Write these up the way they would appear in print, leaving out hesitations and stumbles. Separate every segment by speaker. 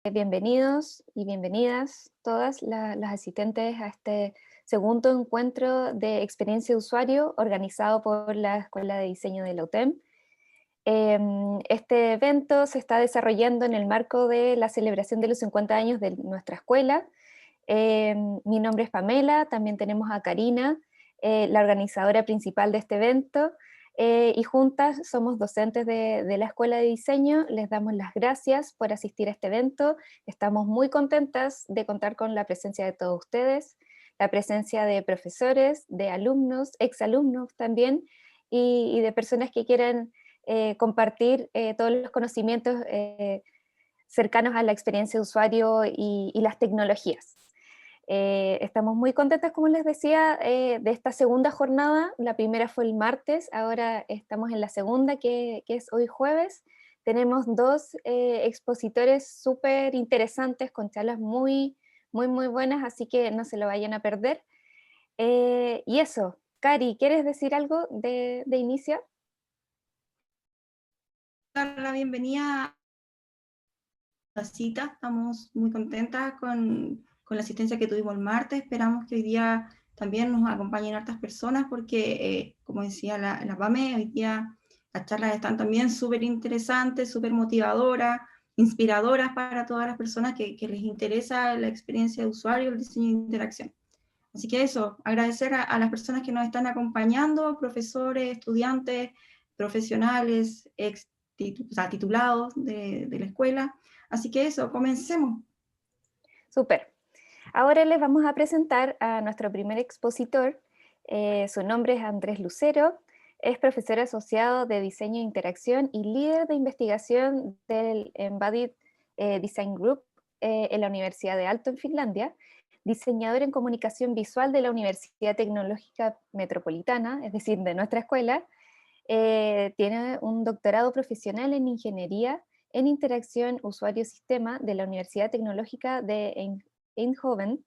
Speaker 1: Bienvenidos y bienvenidas todas las asistentes a este segundo encuentro de experiencia de usuario organizado por la Escuela de Diseño de la UTEM. Este evento se está desarrollando en el marco de la celebración de los 50 años de nuestra escuela. Mi nombre es Pamela, también tenemos a Karina, la organizadora principal de este evento, y juntas somos docentes de la Escuela de Diseño. Les damos las gracias por asistir a este evento. Estamos muy contentas de contar con la presencia de todos ustedes, la presencia de profesores, de alumnos, exalumnos también, y de personas que quieran compartir todos los conocimientos cercanos a la experiencia de usuario y las tecnologías. Estamos muy contentas, como les decía, de esta segunda jornada. La primera fue el martes, ahora estamos en la segunda, que es hoy jueves. Tenemos dos expositores súper interesantes con charlas muy buenas, así que no se lo vayan a perder. Y eso, Cari, ¿quieres decir algo de inicio?
Speaker 2: Dar la bienvenida a la cita. Estamos muy contentas con la asistencia que tuvimos el martes. Esperamos que hoy día también nos acompañen hartas personas porque, como decía la PAME, hoy día las charlas están también súper interesantes, súper motivadoras, inspiradoras para todas las personas que les interesa la experiencia de usuario, el diseño de interacción. Así que eso, agradecer a las personas que nos están acompañando, profesores, estudiantes, profesionales, titulados de la escuela. Así que eso, comencemos.
Speaker 1: Súper. Ahora les vamos a presentar a nuestro primer expositor. Su nombre es Andrés Lucero, es profesor asociado de Diseño e Interacción y líder de investigación del Embodied Design Group en la Universidad de Aalto en Finlandia, diseñador en comunicación visual de la Universidad Tecnológica Metropolitana, es decir, de nuestra escuela. Tiene un doctorado profesional en Ingeniería en Interacción Usuario-Sistema de la Universidad Tecnológica de Eindhoven,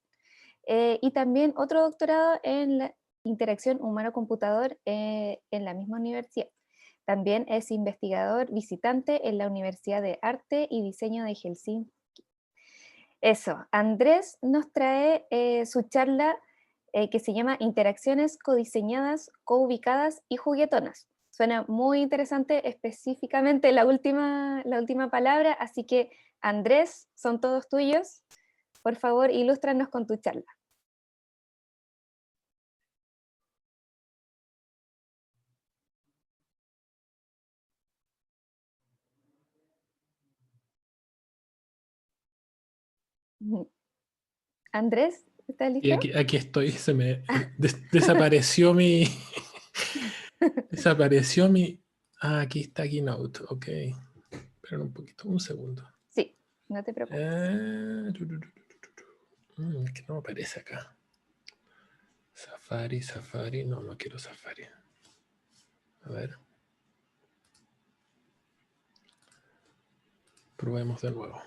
Speaker 1: y también otro doctorado en la interacción humano-computador en la misma universidad. También es investigador visitante en la Universidad de Arte y Diseño de Helsinki. Eso, Andrés nos trae su charla que se llama Interacciones codiseñadas, coubicadas y juguetonas. Suena muy interesante, específicamente la última palabra, así que Andrés, son todos tuyos. Por favor, ilústranos con tu charla. Andrés, ¿estás
Speaker 3: Y
Speaker 1: listo?
Speaker 3: aquí estoy, se me desapareció mi... desapareció mi... Ah, aquí está Keynote, ok. Esperen un poquito, un segundo.
Speaker 1: Sí, no te preocupes.
Speaker 3: Es que no me aparece acá. Safari, no quiero Safari. A ver. Probemos de nuevo.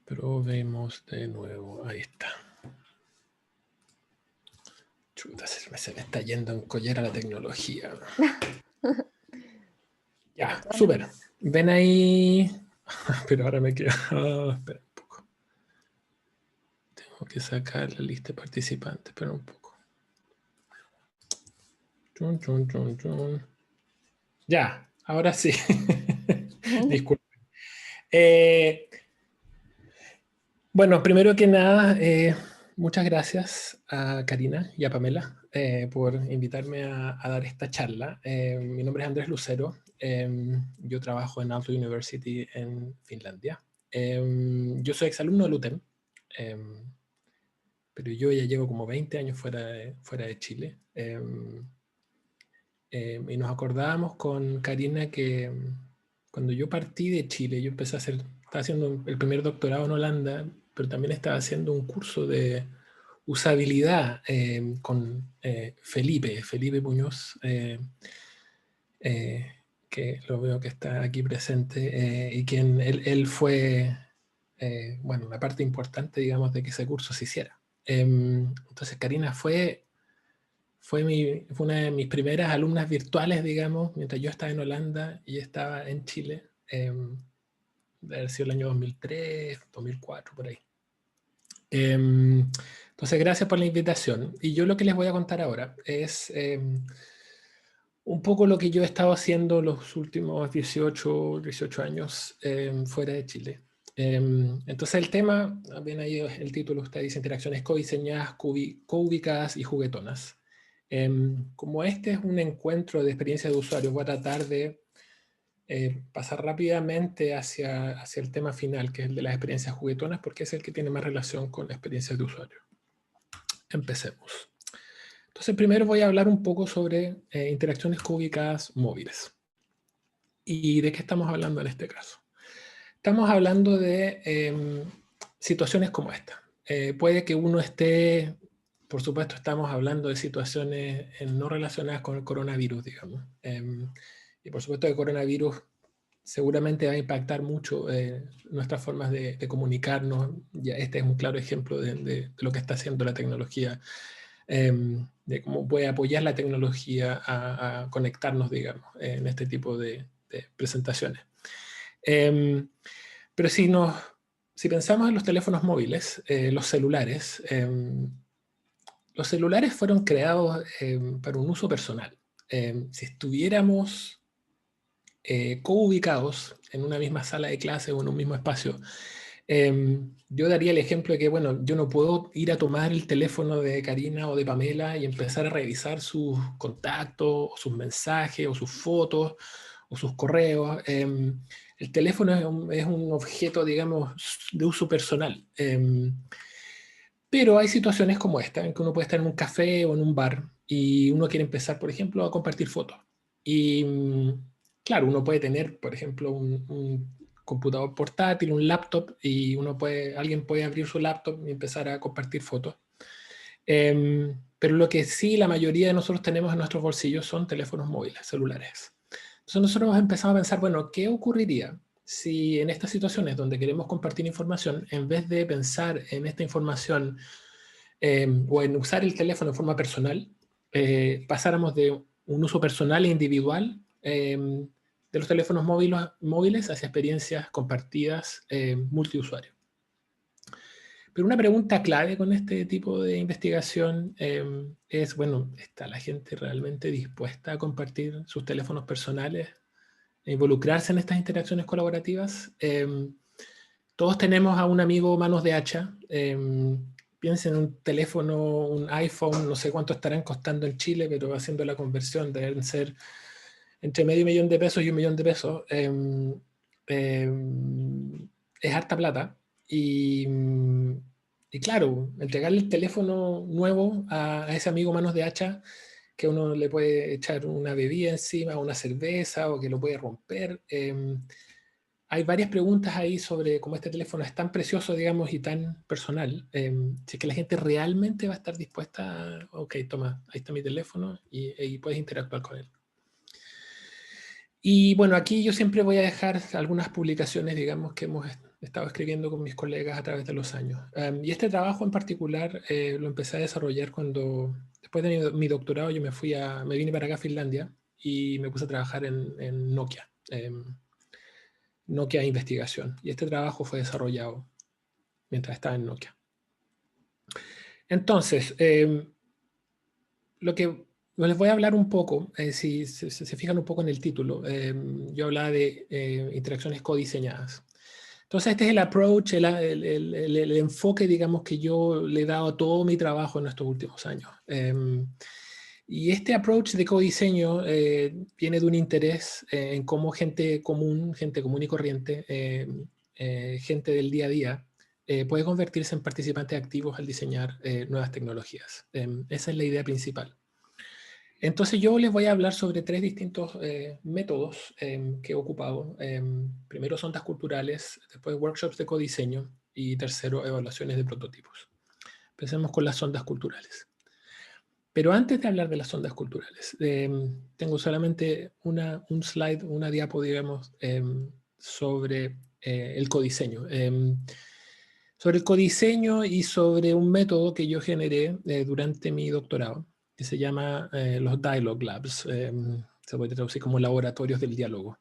Speaker 3: Probemos de nuevo, ahí está. Chuta, se me está yendo en collera la tecnología. Ya, súper. Ven ahí. Pero ahora me quedo. Espera un poco. Tengo que sacar la lista de participantes. Espera un poco. Chun, chun, chun, chun. Ya, ahora sí. Disculpen. Bueno, primero que nada, muchas gracias a Karina y a Pamela por invitarme a dar esta charla. Mi nombre es Andrés Lucero. Yo trabajo en Aalto University en Finlandia. Yo soy exalumno de UTEM, pero yo ya llevo como 20 años fuera de Chile. Y nos acordábamos con Karina que cuando yo partí de Chile, yo empecé estaba haciendo el primer doctorado en Holanda, pero también estaba haciendo un curso de usabilidad con Felipe Muñoz, que lo veo que está aquí presente, y quien él fue, bueno, una parte importante, digamos, de que ese curso se hiciera. Entonces Karina fue fue una de mis primeras alumnas virtuales, digamos, mientras yo estaba en Holanda y estaba en Chile. Debe haber sido el año 2003, 2004, por ahí. Entonces, gracias por la invitación. Y yo lo que les voy a contar ahora es un poco lo que yo he estado haciendo los últimos 18 años fuera de Chile. Entonces el tema, ven ahí el título, usted dice interacciones codiseñadas, co-ubicadas y juguetonas. Como este es un encuentro de experiencia de usuario, voy a tratar de pasar rápidamente hacia el tema final, que es el de las experiencias juguetonas, porque es el que tiene más relación con experiencias de usuario. Empecemos. Entonces, primero voy a hablar un poco sobre interacciones co-ubicadas móviles. ¿Y de qué estamos hablando en este caso? Estamos hablando de situaciones como esta. Puede que uno esté, por supuesto, estamos hablando de situaciones no relacionadas con el coronavirus, digamos. Y por supuesto, el coronavirus seguramente va a impactar mucho nuestras formas de comunicarnos. Ya este es un claro ejemplo de lo que está haciendo la tecnología, de cómo puede apoyar la tecnología a conectarnos, digamos, en este tipo de presentaciones. Pero si pensamos en los teléfonos móviles, los celulares fueron creados para un uso personal. Si estuviéramos co-ubicados en una misma sala de clase o en un mismo espacio, yo daría el ejemplo de que, bueno, yo no puedo ir a tomar el teléfono de Karina o de Pamela y empezar a revisar sus contactos, o sus mensajes, o sus fotos, o sus correos. El teléfono es un objeto, digamos, de uso personal. Pero hay situaciones como esta, en que uno puede estar en un café o en un bar y uno quiere empezar, por ejemplo, a compartir fotos. Y claro, uno puede tener, por ejemplo, un computador portátil, un laptop, y alguien puede abrir su laptop y empezar a compartir fotos. Pero lo que sí la mayoría de nosotros tenemos en nuestros bolsillos son teléfonos móviles, celulares. Entonces nosotros empezamos a pensar, bueno, ¿qué ocurriría si en estas situaciones donde queremos compartir información, en vez de pensar en esta información o en usar el teléfono de forma personal, pasáramos de un uso personal e individual de los teléfonos móviles hacia experiencias compartidas multiusuario? Pero una pregunta clave con este tipo de investigación es, bueno, ¿está la gente realmente dispuesta a compartir sus teléfonos personales e involucrarse en estas interacciones colaborativas? Todos tenemos a un amigo manos de hacha. Piensen en un teléfono, un iPhone, no sé cuánto estarán costando en Chile, pero haciendo la conversión deben ser entre $500,000 y $1,000,000. Es harta plata. Y claro, entregarle el teléfono nuevo a ese amigo manos de hacha, que uno le puede echar una bebida encima, una cerveza, o que lo puede romper. Hay varias preguntas ahí sobre cómo este teléfono es tan precioso, digamos, y tan personal. Si es que la gente realmente va a estar dispuesta a, ok, toma, ahí está mi teléfono y puedes interactuar con él. Y bueno, aquí yo siempre voy a dejar algunas publicaciones, digamos, que hemos estado escribiendo con mis colegas a través de los años. Y este trabajo en particular lo empecé a desarrollar después de mi doctorado, yo me vine para acá a Finlandia y me puse a trabajar en Nokia. Nokia Investigación. Y este trabajo fue desarrollado mientras estaba en Nokia. Entonces, lo que les voy a hablar un poco, si se fijan un poco en el título, yo hablaba de interacciones codiseñadas. Entonces, este es el approach, el enfoque, digamos, que yo le he dado a todo mi trabajo en estos últimos años. Y este approach de codiseño viene de un interés en cómo gente común y corriente, gente del día a día, puede convertirse en participantes activos al diseñar nuevas tecnologías. Esa es la idea principal. Entonces yo les voy a hablar sobre 3 distintos métodos que he ocupado. Primero, sondas culturales, después workshops de codiseño y tercero, evaluaciones de prototipos. Empecemos con las sondas culturales. Pero antes de hablar de las ondas culturales, tengo solamente un slide, una diapo, digamos, sobre el codiseño. Sobre el codiseño y sobre un método que yo generé durante mi doctorado, que se llama los Dialogue Labs. Se puede traducir como laboratorios del diálogo.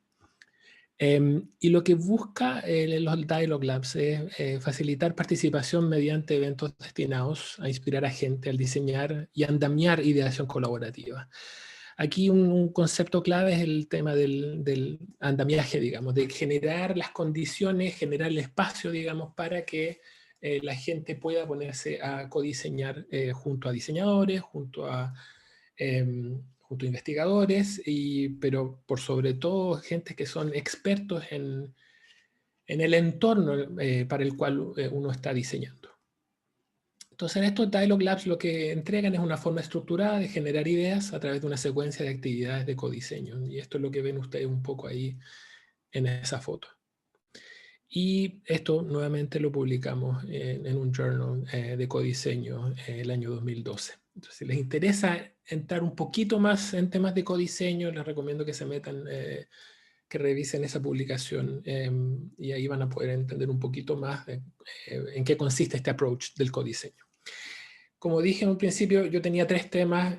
Speaker 3: Y lo que busca los Dialogue Labs es facilitar participación mediante eventos destinados a inspirar a gente al diseñar y andamiar ideación colaborativa. Aquí un concepto clave es el tema del andamiaje, digamos, de generar las condiciones, generar el espacio, digamos, para que la gente pueda ponerse a codiseñar junto a diseñadores, junto a investigadores, pero por sobre todo gente que son expertos en el entorno para el cual uno está diseñando. Entonces, en estos Dialogue Labs lo que entregan es una forma estructurada de generar ideas a través de una secuencia de actividades de codiseño. Y esto es lo que ven ustedes un poco ahí en esa foto. Y esto nuevamente lo publicamos en un journal de codiseño el año 2012. Entonces, si les interesa entrar un poquito más en temas de codiseño, les recomiendo que se metan, que revisen esa publicación y ahí van a poder entender un poquito más en qué consiste este approach del codiseño. Como dije en un principio, yo tenía 3 temas.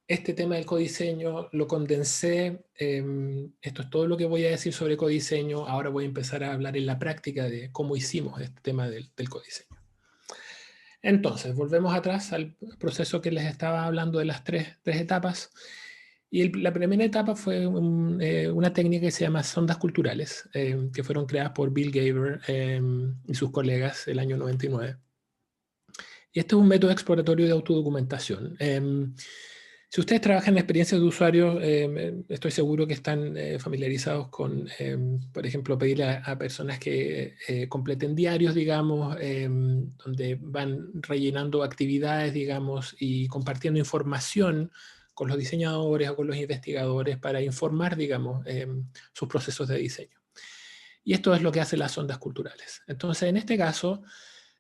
Speaker 3: Este tema del codiseño lo condensé. Esto es todo lo que voy a decir sobre codiseño. Ahora voy a empezar a hablar en la práctica de cómo hicimos este tema del codiseño. Entonces, volvemos atrás al proceso que les estaba hablando de las tres etapas. Y la primera etapa fue una técnica que se llama sondas culturales, que fueron creadas por Bill Gaber y sus colegas el año 99. Y este es un método exploratorio de autodocumentación. Si ustedes trabajan en experiencias de usuario, estoy seguro que están familiarizados con, por ejemplo, pedirle a personas que completen diarios, digamos, donde van rellenando actividades, digamos, y compartiendo información con los diseñadores o con los investigadores para informar, digamos, sus procesos de diseño. Y esto es lo que hacen las sondas culturales. Entonces, en este caso,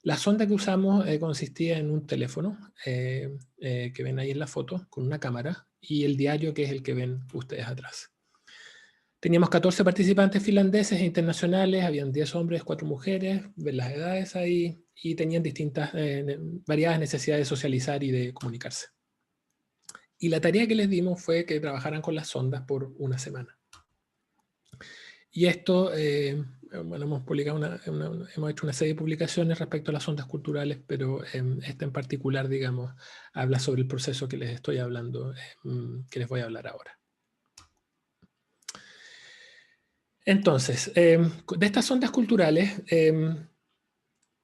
Speaker 3: la sonda que usamos consistía en un teléfono que ven ahí en la foto, con una cámara, y el diario que es el que ven ustedes atrás. Teníamos 14 participantes finlandeses e internacionales, habían 10 hombres, 4 mujeres, ven las edades ahí, y tenían distintas, variadas necesidades de socializar y de comunicarse. Y la tarea que les dimos fue que trabajaran con las sondas por una semana. Y esto, bueno, hemos publicado hemos hecho una serie de publicaciones respecto a las ondas culturales, pero esta en particular, digamos, habla sobre el proceso que les estoy hablando, que les voy a hablar ahora. Entonces, de estas ondas culturales,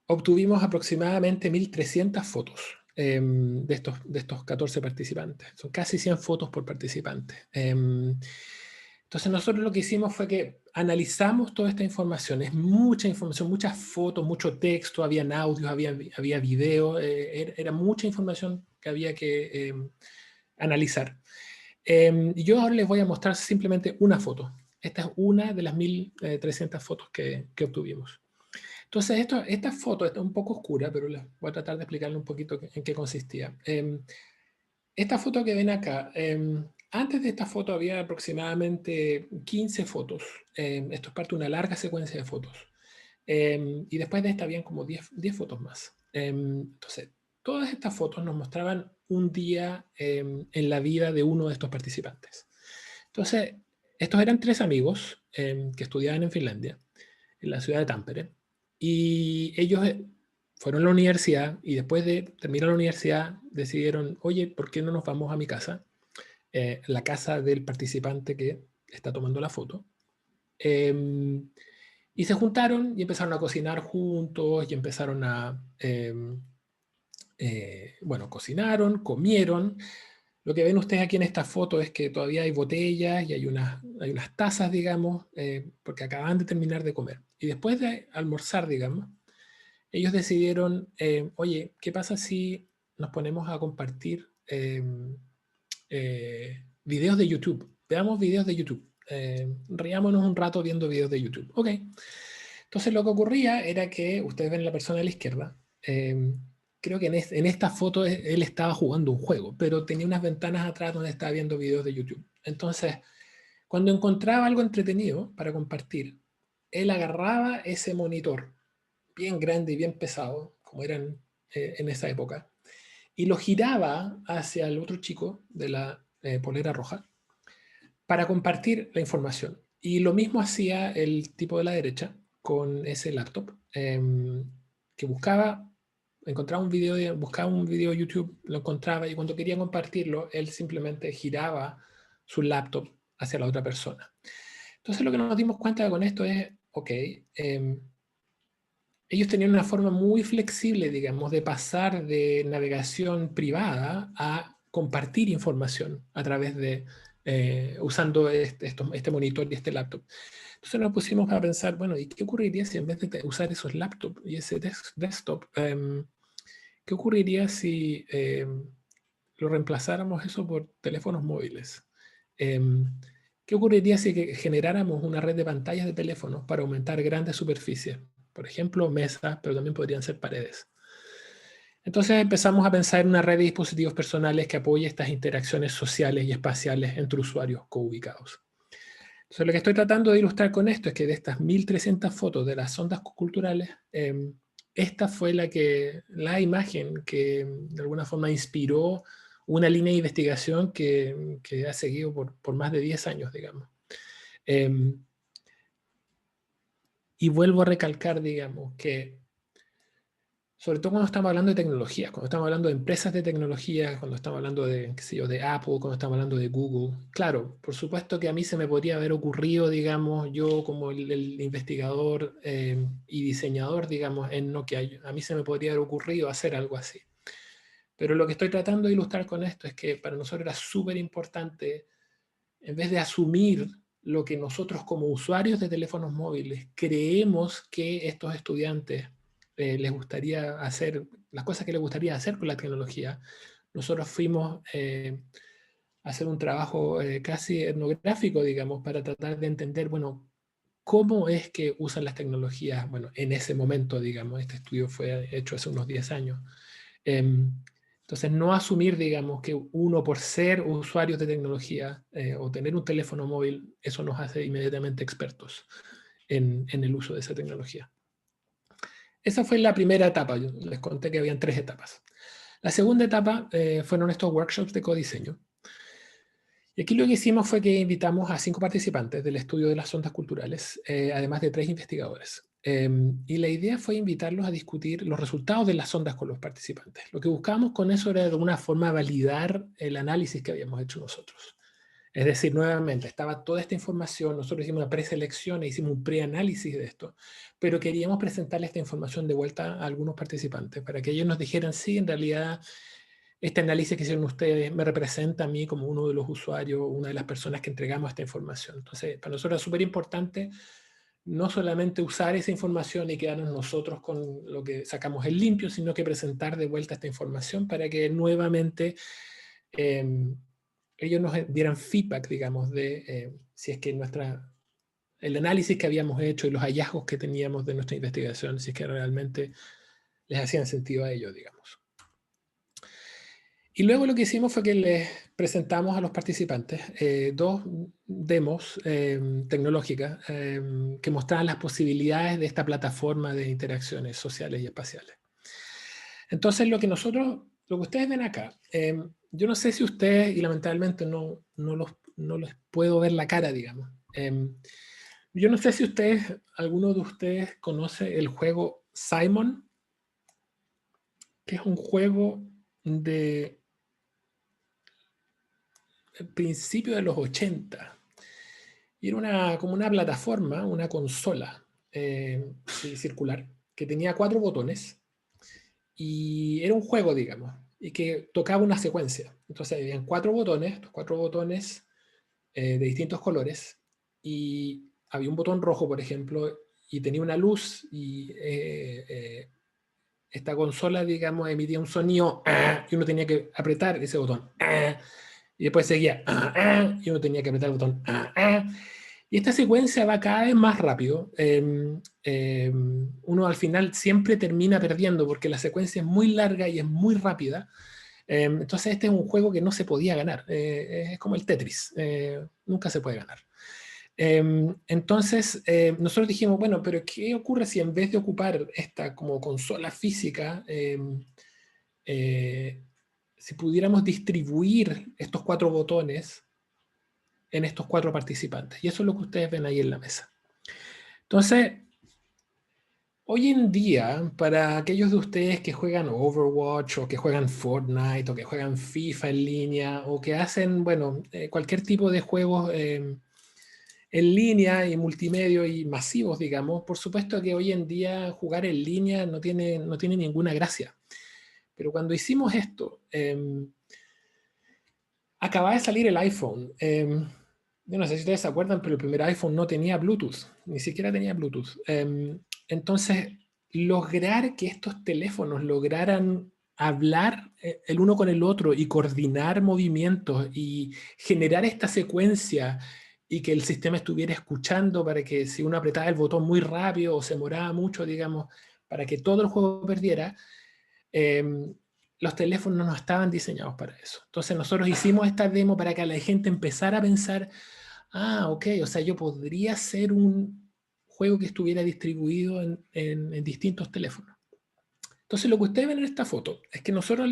Speaker 3: obtuvimos aproximadamente 1.300 fotos de estos 14 participantes. Son casi 100 fotos por participante. Entonces nosotros lo que hicimos fue que analizamos toda esta información. Es mucha información, muchas fotos, mucho texto, habían audios, había video, era mucha información que había que analizar. Y yo ahora les voy a mostrar simplemente una foto. Esta es una de las 1.300 fotos que obtuvimos. Entonces esta foto está un poco oscura, pero les voy a tratar de explicarle un poquito en qué consistía. Esta foto que ven acá, antes de esta foto había aproximadamente 15 fotos. Esto es parte de una larga secuencia de fotos. Y después de esta habían como 10 fotos más. Entonces, todas estas fotos nos mostraban un día en la vida de uno de estos participantes. Entonces, estos eran 3 amigos que estudiaban en Finlandia, en la ciudad de Tampere. Y ellos fueron a la universidad y después de terminar la universidad decidieron, oye, ¿por qué no nos vamos a mi casa? La casa del participante que está tomando la foto. Y se juntaron y empezaron a cocinar juntos y empezaron a, bueno, cocinaron, comieron. Lo que ven ustedes aquí en esta foto es que todavía hay botellas y hay unas tazas, digamos, porque acaban de terminar de comer. Y después de almorzar, digamos, ellos decidieron, oye, ¿qué pasa si nos ponemos a compartir videos de YouTube? Veamos videos de YouTube. Riámonos un rato viendo videos de YouTube. Ok. Entonces lo que ocurría era que, ustedes ven la persona a la izquierda, creo que en esta foto él estaba jugando un juego, pero tenía unas ventanas atrás donde estaba viendo videos de YouTube. Entonces, cuando encontraba algo entretenido para compartir, él agarraba ese monitor bien grande y bien pesado, como eran en esa época, y lo giraba hacia el otro chico de la polera roja para compartir la información. Y lo mismo hacía el tipo de la derecha con ese laptop, que encontraba un video, buscaba un video de YouTube, lo encontraba y cuando quería compartirlo, él simplemente giraba su laptop hacia la otra persona. Entonces lo que nos dimos cuenta con esto es, ok, ellos tenían una forma muy flexible, digamos, de pasar de navegación privada a compartir información a través de, usando este monitor y este laptop. Entonces nos pusimos a pensar, bueno, ¿y qué ocurriría si en vez de usar esos laptops y ese desktop, qué ocurriría si lo reemplazáramos eso por teléfonos móviles? ¿Qué ocurriría si generáramos una red de pantallas de teléfonos para aumentar grandes superficies? Por ejemplo, mesas, pero también podrían ser paredes. Entonces empezamos a pensar en una red de dispositivos personales que apoye estas interacciones sociales y espaciales entre usuarios co-ubicados. Entonces lo que estoy tratando de ilustrar con esto es que de estas 1300 fotos de las ondas culturales, esta fue la imagen que de alguna forma inspiró una línea de investigación que ha seguido por más de 10 años, digamos. Y vuelvo a recalcar, digamos, que sobre todo cuando estamos hablando de tecnología, cuando estamos hablando de empresas de tecnología, cuando estamos hablando de, qué sé yo, de Apple, cuando estamos hablando de Google, claro, por supuesto que a mí se me podría haber ocurrido, digamos, yo como el investigador y diseñador, digamos, en Nokia, a mí se me podría haber ocurrido hacer algo así. Pero lo que estoy tratando de ilustrar con esto es que para nosotros era súper importante, en vez de asumir lo que nosotros como usuarios de teléfonos móviles creemos que estos estudiantes les gustaría hacer, las cosas que les gustaría hacer con la tecnología, nosotros fuimos a hacer un trabajo casi etnográfico, digamos, para tratar de entender, bueno, cómo es que usan las tecnologías, bueno, en ese momento, digamos, este estudio fue hecho hace unos 10 años. Entonces, no asumir, digamos, que uno por ser usuarios de tecnología o tener un teléfono móvil, eso nos hace inmediatamente expertos en el uso de esa tecnología. Esa fue la primera etapa. Yo les conté que habían 3 etapas. La segunda etapa fueron estos workshops de codiseño. Y aquí lo que hicimos fue que invitamos a 5 participantes del estudio de las ondas culturales, además de 3 investigadores. Y la idea fue invitarlos a discutir los resultados de las ondas con los participantes. Lo que buscábamos con eso era de alguna forma validar el análisis que habíamos hecho nosotros. Es decir, nuevamente, estaba toda esta información, nosotros hicimos una preselección e hicimos un preanálisis de esto, pero queríamos presentarle esta información de vuelta a algunos participantes para que ellos nos dijeran, sí, en realidad este análisis que hicieron ustedes me representa a mí como uno de los usuarios, una de las personas que entregamos esta información. Entonces, para nosotros es súper importante no solamente usar esa información y quedarnos nosotros con lo que sacamos en limpio, sino que presentar de vuelta esta información para que nuevamente ellos nos dieran feedback, digamos, de si es que el análisis que habíamos hecho y los hallazgos que teníamos de nuestra investigación, si es que realmente les hacían sentido a ellos, digamos. Y luego lo que hicimos fue que les presentamos a los participantes 2 demos tecnológicas que mostraban las posibilidades de esta plataforma de interacciones sociales y espaciales. Entonces lo que ustedes ven acá, yo no sé si ustedes, y lamentablemente no les puedo ver la cara, digamos. Yo no sé si alguno de ustedes conoce el juego Simon, que es un juego de principio de los 80. Y era como una plataforma, una consola circular, que tenía 4 botones y era un juego, digamos, y que tocaba una secuencia. Entonces habían 4 botones, los 4 botones de distintos colores, y había un botón rojo, por ejemplo, y tenía una luz, y esta consola, digamos, emitía un sonido y uno tenía que apretar ese botón. Y después seguía y uno tenía que apretar el botón. Y esta secuencia va cada vez más rápido. Uno al final siempre termina perdiendo porque la secuencia es muy larga y es muy rápida. Entonces este es un juego que no se podía ganar. Es como el Tetris. Nunca se puede ganar. Entonces nosotros dijimos, bueno, pero ¿qué ocurre si en vez de ocupar esta como consola física si pudiéramos distribuir estos 4 botones en estos 4 participantes. Y eso es lo que ustedes ven ahí en la mesa. Entonces, hoy en día, para aquellos de ustedes que juegan Overwatch, o que juegan Fortnite, o que juegan FIFA en línea, o que hacen, bueno, cualquier tipo de juegos en línea y multimedia y masivos, digamos, por supuesto que hoy en día jugar en línea no tiene ninguna gracia. Pero cuando hicimos esto, acaba de salir el iPhone. Yo no sé si ustedes se acuerdan, pero el primer iPhone no tenía Bluetooth, ni siquiera tenía Bluetooth. Entonces, lograr que estos teléfonos lograran hablar el uno con el otro y coordinar movimientos y generar esta secuencia y que el sistema estuviera escuchando para que si uno apretaba el botón muy rápido o se demoraba mucho, digamos, para que todo el juego perdiera, los teléfonos no estaban diseñados para eso. Entonces nosotros hicimos esta demo para que la gente empezara a pensar, ok, o sea, yo podría hacer un juego que estuviera distribuido en distintos teléfonos. Entonces lo que ustedes ven en esta foto es que nosotros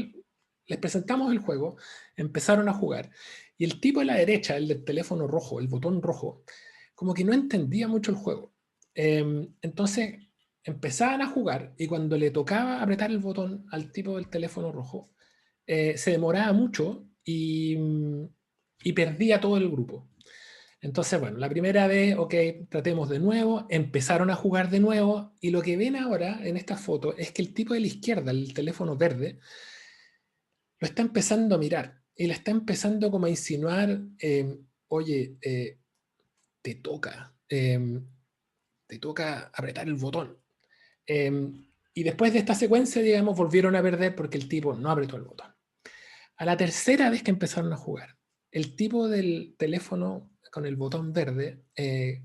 Speaker 3: les presentamos el juego, empezaron a jugar, y el tipo de la derecha, el del teléfono rojo, el botón rojo, como que no entendía mucho el juego. Entonces empezaban a jugar, y cuando le tocaba apretar el botón al tipo del teléfono rojo, se demoraba mucho y perdía todo el grupo. Entonces, bueno, la primera vez, ok, tratemos de nuevo, empezaron a jugar de nuevo, y lo que ven ahora en esta foto es que el tipo de la izquierda, el teléfono verde, lo está empezando a mirar, y le está empezando como a insinuar, oye, te toca apretar el botón. Y después de esta secuencia, digamos, volvieron a perder porque el tipo no apretó el botón. A la tercera vez que empezaron a jugar, el tipo del teléfono con el botón verde,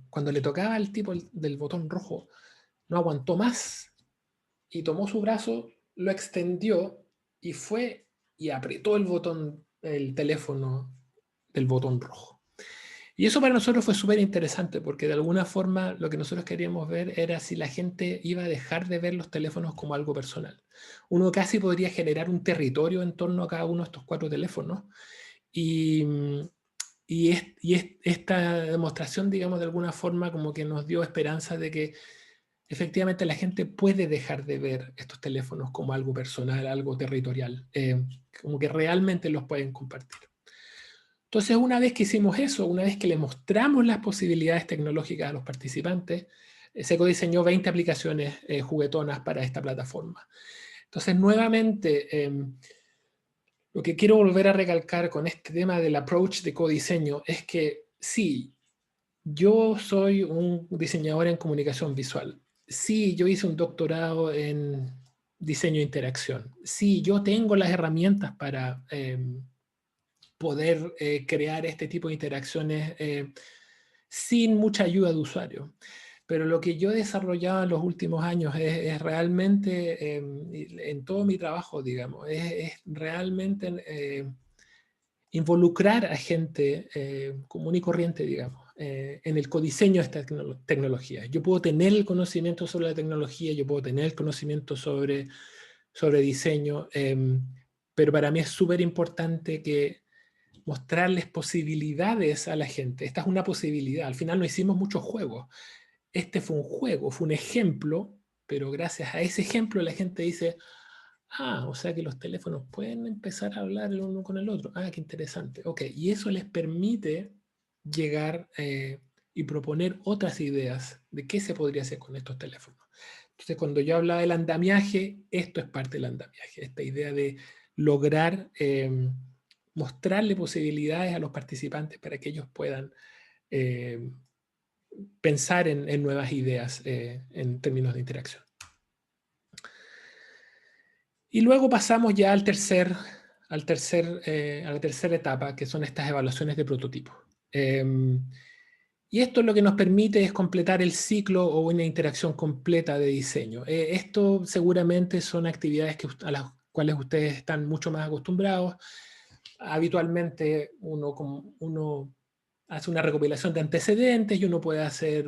Speaker 3: cuando le tocaba al tipo del botón rojo, no aguantó más y tomó su brazo, lo extendió y fue y apretó el teléfono del botón rojo. Y eso para nosotros fue súper interesante porque de alguna forma lo que nosotros queríamos ver era si la gente iba a dejar de ver los teléfonos como algo personal. Uno casi podría generar un territorio en torno a cada uno de estos 4 teléfonos y esta demostración, digamos, de alguna forma como que nos dio esperanza de que efectivamente la gente puede dejar de ver estos teléfonos como algo personal, algo territorial, como que realmente los pueden compartir. Entonces, una vez que hicimos eso, una vez que le mostramos las posibilidades tecnológicas a los participantes, se codiseñó 20 aplicaciones juguetonas para esta plataforma. Entonces, nuevamente, lo que quiero volver a recalcar con este tema del approach de codiseño es que sí, yo soy un diseñador en comunicación visual. Sí, yo hice un doctorado en diseño de interacción. Sí, yo tengo las herramientas para poder crear este tipo de interacciones sin mucha ayuda de usuario. Pero lo que yo he desarrollado en los últimos años es realmente, en todo mi trabajo, digamos, es realmente involucrar a gente común y corriente, digamos, en el codiseño de esta tecnología. Yo puedo tener el conocimiento sobre la tecnología, yo puedo tener el conocimiento sobre diseño, pero para mí es súper importante que mostrarles posibilidades a la gente. Esta es una posibilidad. Al final no hicimos muchos juegos. Este fue un juego, fue un ejemplo, pero gracias a ese ejemplo la gente dice, o sea que los teléfonos pueden empezar a hablar el uno con el otro. Qué interesante. Ok, y eso les permite llegar y proponer otras ideas de qué se podría hacer con estos teléfonos. Entonces, cuando yo hablaba del andamiaje, esto es parte del andamiaje, esta idea de lograr mostrarle posibilidades a los participantes para que ellos puedan pensar en nuevas ideas en términos de interacción. Y luego pasamos ya a la tercera etapa, que son estas evaluaciones de prototipo. Y esto lo que nos permite es completar el ciclo o una interacción completa de diseño. Esto seguramente son actividades a las cuales ustedes están mucho más acostumbrados. Habitualmente uno hace una recopilación de antecedentes y uno puede hacer,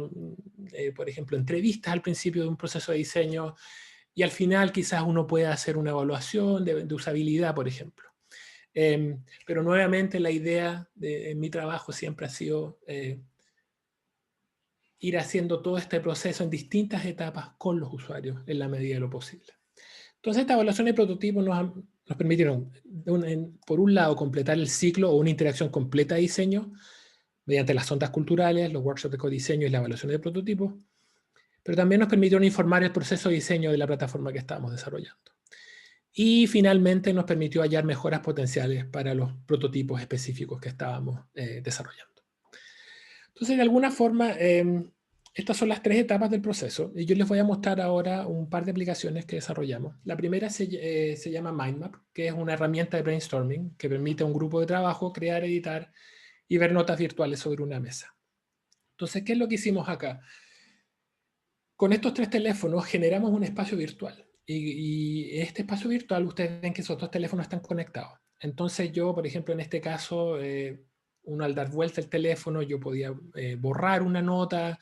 Speaker 3: por ejemplo, entrevistas al principio de un proceso de diseño, y al final quizás uno pueda hacer una evaluación de usabilidad, por ejemplo. Pero nuevamente la idea de mi trabajo siempre ha sido ir haciendo todo este proceso en distintas etapas con los usuarios en la medida de lo posible. Entonces, esta evaluación de prototipos nos permitieron, por un lado, completar el ciclo o una interacción completa de diseño mediante las ondas culturales, los workshops de codiseño y la evaluación de prototipos, pero también nos permitieron informar el proceso de diseño de la plataforma que estábamos desarrollando. Y finalmente nos permitió hallar mejoras potenciales para los prototipos específicos que estábamos desarrollando. Entonces, de alguna forma, estas son las 3 etapas del proceso, y yo les voy a mostrar ahora un par de aplicaciones que desarrollamos. La primera se llama Mindmap, que es una herramienta de brainstorming que permite a un grupo de trabajo crear, editar y ver notas virtuales sobre una mesa. Entonces, ¿qué es lo que hicimos acá? Con estos 3 teléfonos generamos un espacio virtual, y este espacio virtual, ustedes ven que esos 2 teléfonos están conectados. Entonces yo, por ejemplo, en este caso, uno al dar vuelta el teléfono, yo podía borrar una nota,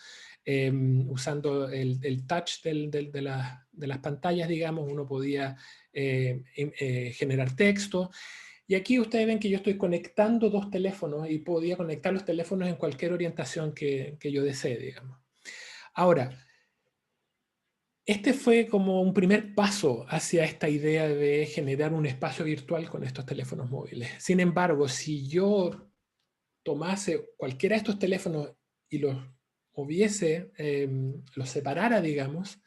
Speaker 3: usando el touch de las pantallas, digamos, uno podía generar texto. Y aquí ustedes ven que yo estoy conectando 2 teléfonos y podía conectar los teléfonos en cualquier orientación que yo desee, digamos. Ahora, este fue como un primer paso hacia esta idea de generar un espacio virtual con estos teléfonos móviles. Sin embargo, si yo tomase cualquiera de estos teléfonos y los moviese, los separara, digamos,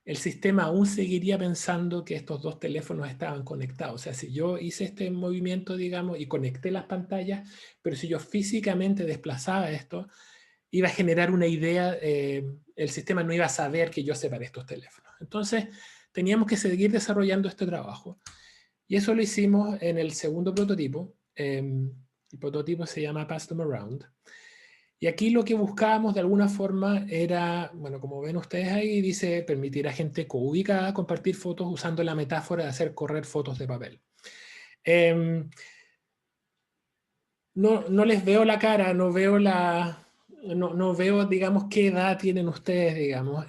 Speaker 3: el sistema aún seguiría pensando que estos 2 teléfonos estaban conectados. O sea, si yo hice este movimiento, digamos, y conecté las pantallas, pero si yo físicamente desplazaba esto, iba a generar una idea, el sistema no iba a saber que yo separé estos teléfonos. Entonces, teníamos que seguir desarrollando este trabajo. Y eso lo hicimos en el segundo prototipo. El prototipo se llama Pass Them Around. Y aquí lo que buscábamos de alguna forma era, bueno, como ven ustedes ahí, dice permitir a gente coubicada compartir fotos usando la metáfora de hacer correr fotos de papel. No les veo la cara, no veo, digamos, qué edad tienen ustedes, digamos.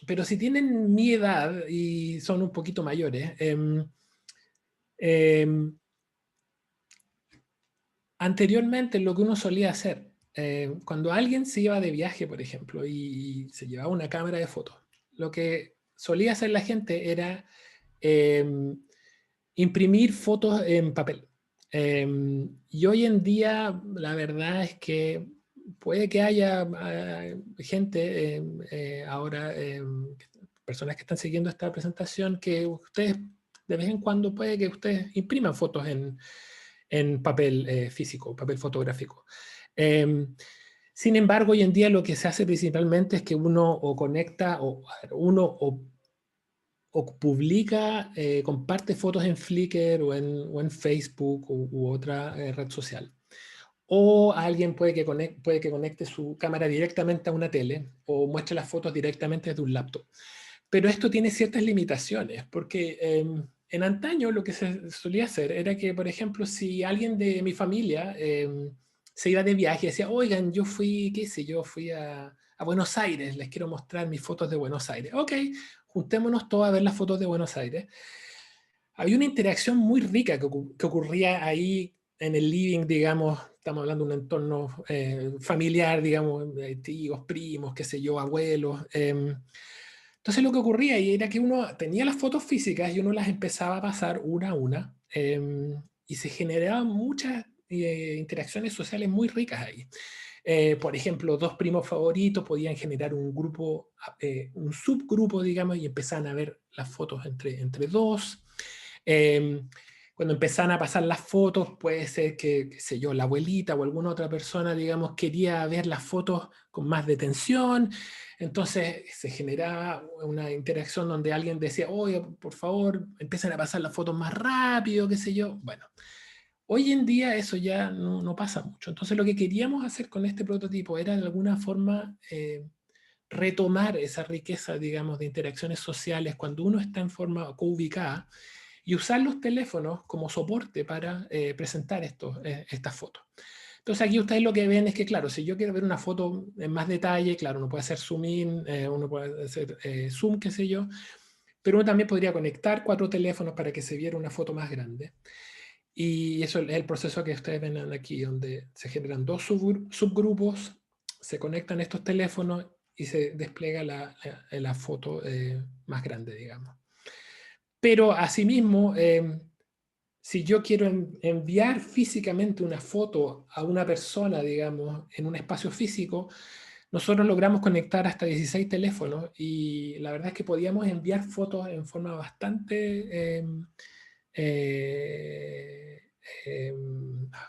Speaker 3: Pero si tienen mi edad y son un poquito mayores, anteriormente lo que uno solía hacer, cuando alguien se iba de viaje, por ejemplo, y se llevaba una cámara de fotos, lo que solía hacer la gente era imprimir fotos en papel. Y hoy en día la verdad es que puede que haya gente ahora, personas que están siguiendo esta presentación, que ustedes de vez en cuando puede que ustedes impriman fotos en papel físico, papel fotográfico. Sin embargo, hoy en día lo que se hace principalmente es que uno o conecta, o publica, comparte fotos en Flickr o en Facebook u otra red social. O alguien puede que conecte su cámara directamente a una tele o muestre las fotos directamente desde un laptop. Pero esto tiene ciertas limitaciones, porque en antaño lo que se solía hacer era que, por ejemplo, si alguien de mi familia se iba de viaje y decía, oigan, yo fui, qué sé yo, fui a Buenos Aires, les quiero mostrar mis fotos de Buenos Aires. Ok, juntémonos todos a ver las fotos de Buenos Aires. Había una interacción muy rica que ocurría ahí en el living, digamos, estamos hablando de un entorno familiar, digamos, tíos, primos, qué sé yo, abuelos. Entonces lo que ocurría ahí era que uno tenía las fotos físicas y uno las empezaba a pasar una a una, y se generaban muchas interacciones sociales muy ricas ahí. Por ejemplo, 2 primos favoritos podían generar un grupo, un subgrupo, digamos, y empezaban a ver las fotos entre 2. Cuando empezaban a pasar las fotos, puede ser que, qué sé yo, la abuelita o alguna otra persona, digamos, quería ver las fotos con más detención. Entonces se generaba una interacción donde alguien decía, oye, por favor, empiecen a pasar las fotos más rápido, qué sé yo. Bueno, hoy en día eso ya no pasa mucho. Entonces lo que queríamos hacer con este prototipo era de alguna forma retomar esa riqueza, digamos, de interacciones sociales cuando uno está en forma coubicada, y usar los teléfonos como soporte para presentar estas fotos. Entonces aquí ustedes lo que ven es que, claro, si yo quiero ver una foto en más detalle, claro, uno puede hacer zoom in, uno puede hacer zoom, qué sé yo, pero uno también podría conectar 4 teléfonos para que se viera una foto más grande. Y eso es el proceso que ustedes ven aquí, donde se generan dos subgrupos, se conectan estos teléfonos y se despliega la foto más grande, digamos. Pero asimismo, si yo quiero enviar físicamente una foto a una persona, digamos, en un espacio físico, nosotros logramos conectar hasta 16 teléfonos y la verdad es que podíamos enviar fotos en forma bastante...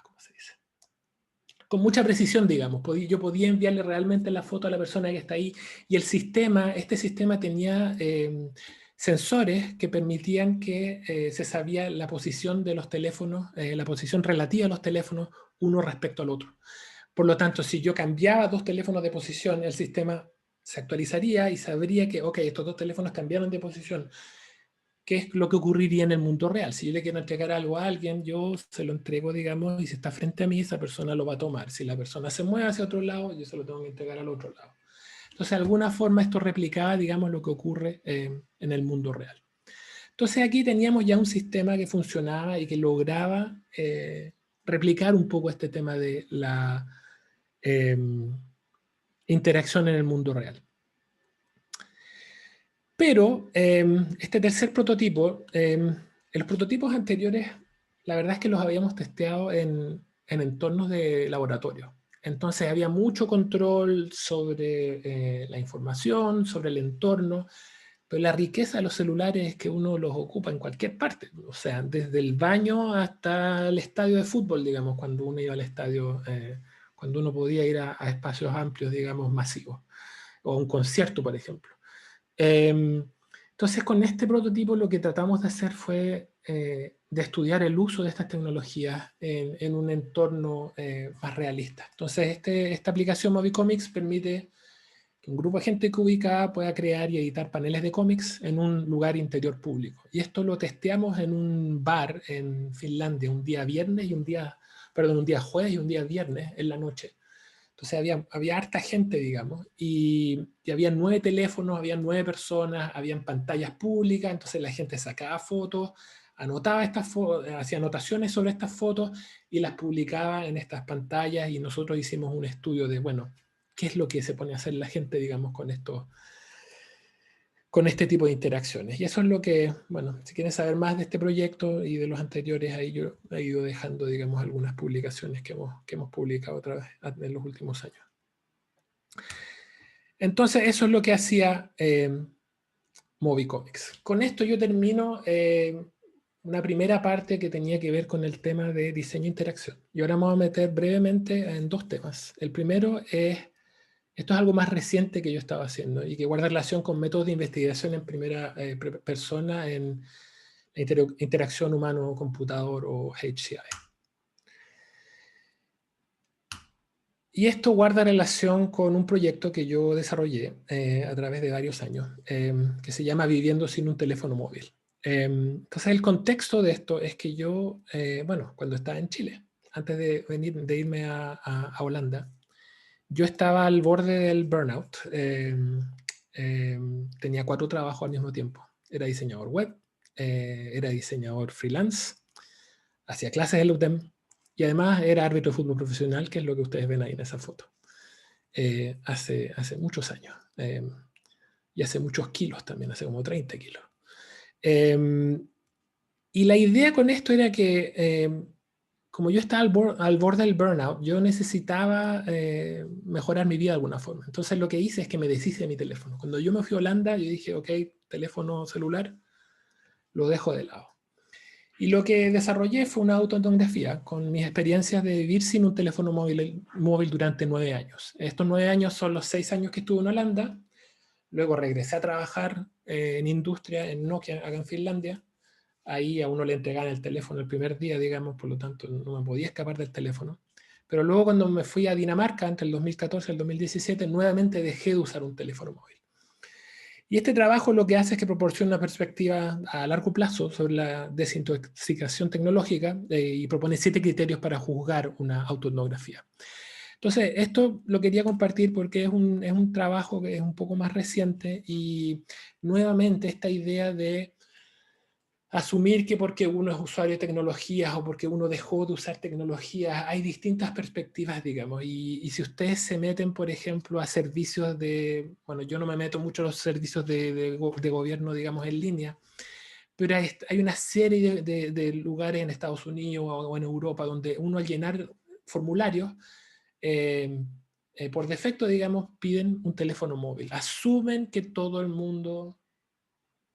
Speaker 3: ¿cómo se dice? Con mucha precisión, digamos. Yo podía enviarle realmente la foto a la persona que está ahí y este sistema tenía sensores que permitían que se sabía la posición de los teléfonos, la posición relativa a los teléfonos uno respecto al otro. Por lo tanto, si yo cambiaba dos teléfonos de posición, el sistema se actualizaría y sabría que, ok, estos dos teléfonos cambiaron de posición. ¿Qué es lo que ocurriría en el mundo real? Si yo le quiero entregar algo a alguien, yo se lo entrego, digamos, y si está frente a mí, esa persona lo va a tomar. Si la persona se mueve hacia otro lado, yo se lo tengo que entregar al otro lado. Entonces, de alguna forma, esto replicaba, digamos, lo que ocurre en el mundo real. Entonces, aquí teníamos ya un sistema que funcionaba y que lograba replicar un poco este tema de la interacción en el mundo real. Pero este tercer prototipo, en los prototipos anteriores, la verdad es que los habíamos testeado en entornos de laboratorio. Entonces había mucho control sobre la información, sobre el entorno, pero la riqueza de los celulares es que uno los ocupa en cualquier parte. O sea, desde el baño hasta el estadio de fútbol, digamos, cuando uno iba al estadio, cuando uno podía ir a espacios amplios, digamos, masivos. O un concierto, por ejemplo. Entonces, con este prototipo lo que tratamos de hacer fue de estudiar el uso de estas tecnologías en un entorno más realista. Entonces, esta aplicación Movicomics permite que un grupo de gente que ubica pueda crear y editar paneles de cómics en un lugar interior público. Y esto lo testeamos en un bar en Finlandia un día viernes y un día jueves y un día viernes en la noche. Entonces había harta gente, digamos, y había 9 teléfonos, había 9 personas, habían pantallas públicas, entonces la gente sacaba fotos, anotaba estas fotos, hacía anotaciones sobre estas fotos y las publicaba en estas pantallas y nosotros hicimos un estudio de, bueno, qué es lo que se pone a hacer la gente, digamos, con este tipo de interacciones. Y eso es lo que, bueno, si quieren saber más de este proyecto y de los anteriores, ahí yo he ido dejando, digamos, algunas publicaciones que hemos publicado otra vez en los últimos años. Entonces, eso es lo que hacía Movicomics. Con esto yo termino una primera parte que tenía que ver con el tema de diseño e interacción. Y ahora vamos a meter brevemente en dos temas. El primero es, esto es algo más reciente que yo estaba haciendo y que guarda relación con métodos de investigación en primera persona en interacción humano-computador o HCI. Y esto guarda relación con un proyecto que yo desarrollé a través de varios años, que se llama Viviendo sin un teléfono móvil. Entonces el contexto de esto es que yo, bueno, cuando estaba en Chile, antes de irme a Holanda, yo estaba al borde del burnout. Tenía 4 trabajos al mismo tiempo. Era diseñador web, era diseñador freelance, hacía clases de UTEM y además era árbitro de fútbol profesional, que es lo que ustedes ven ahí en esa foto. Hace muchos años. Y hace muchos kilos también, hace como 30 kilos. Y la idea con esto era que como yo estaba al borde del burnout, yo necesitaba mejorar mi vida de alguna forma. Entonces lo que hice es que me deshice de mi teléfono. Cuando yo me fui a Holanda, yo dije, ok, teléfono celular, lo dejo de lado. Y lo que desarrollé fue una autoetnografía con mis experiencias de vivir sin un teléfono móvil durante 9 años. Estos 9 años son los 6 años que estuve en Holanda. Luego regresé a trabajar en industria en Nokia, acá en Finlandia. Ahí a uno le entregaban el teléfono el primer día, digamos, por lo tanto no me podía escapar del teléfono. Pero luego cuando me fui a Dinamarca, entre el 2014 y el 2017, nuevamente dejé de usar un teléfono móvil. Y este trabajo lo que hace es que proporciona una perspectiva a largo plazo sobre la desintoxicación tecnológica y propone 7 criterios para juzgar una autoetnografía. Entonces, esto lo quería compartir porque es un trabajo que es un poco más reciente y nuevamente esta idea de asumir que porque uno es usuario de tecnologías o porque uno dejó de usar tecnologías, hay distintas perspectivas, digamos, y si ustedes se meten, por ejemplo, a servicios de, bueno, yo no me meto mucho a los servicios de gobierno, digamos, en línea, pero hay una serie de lugares en Estados Unidos o en Europa donde uno al llenar formularios, por defecto, digamos, piden un teléfono móvil. Asumen que todo el mundo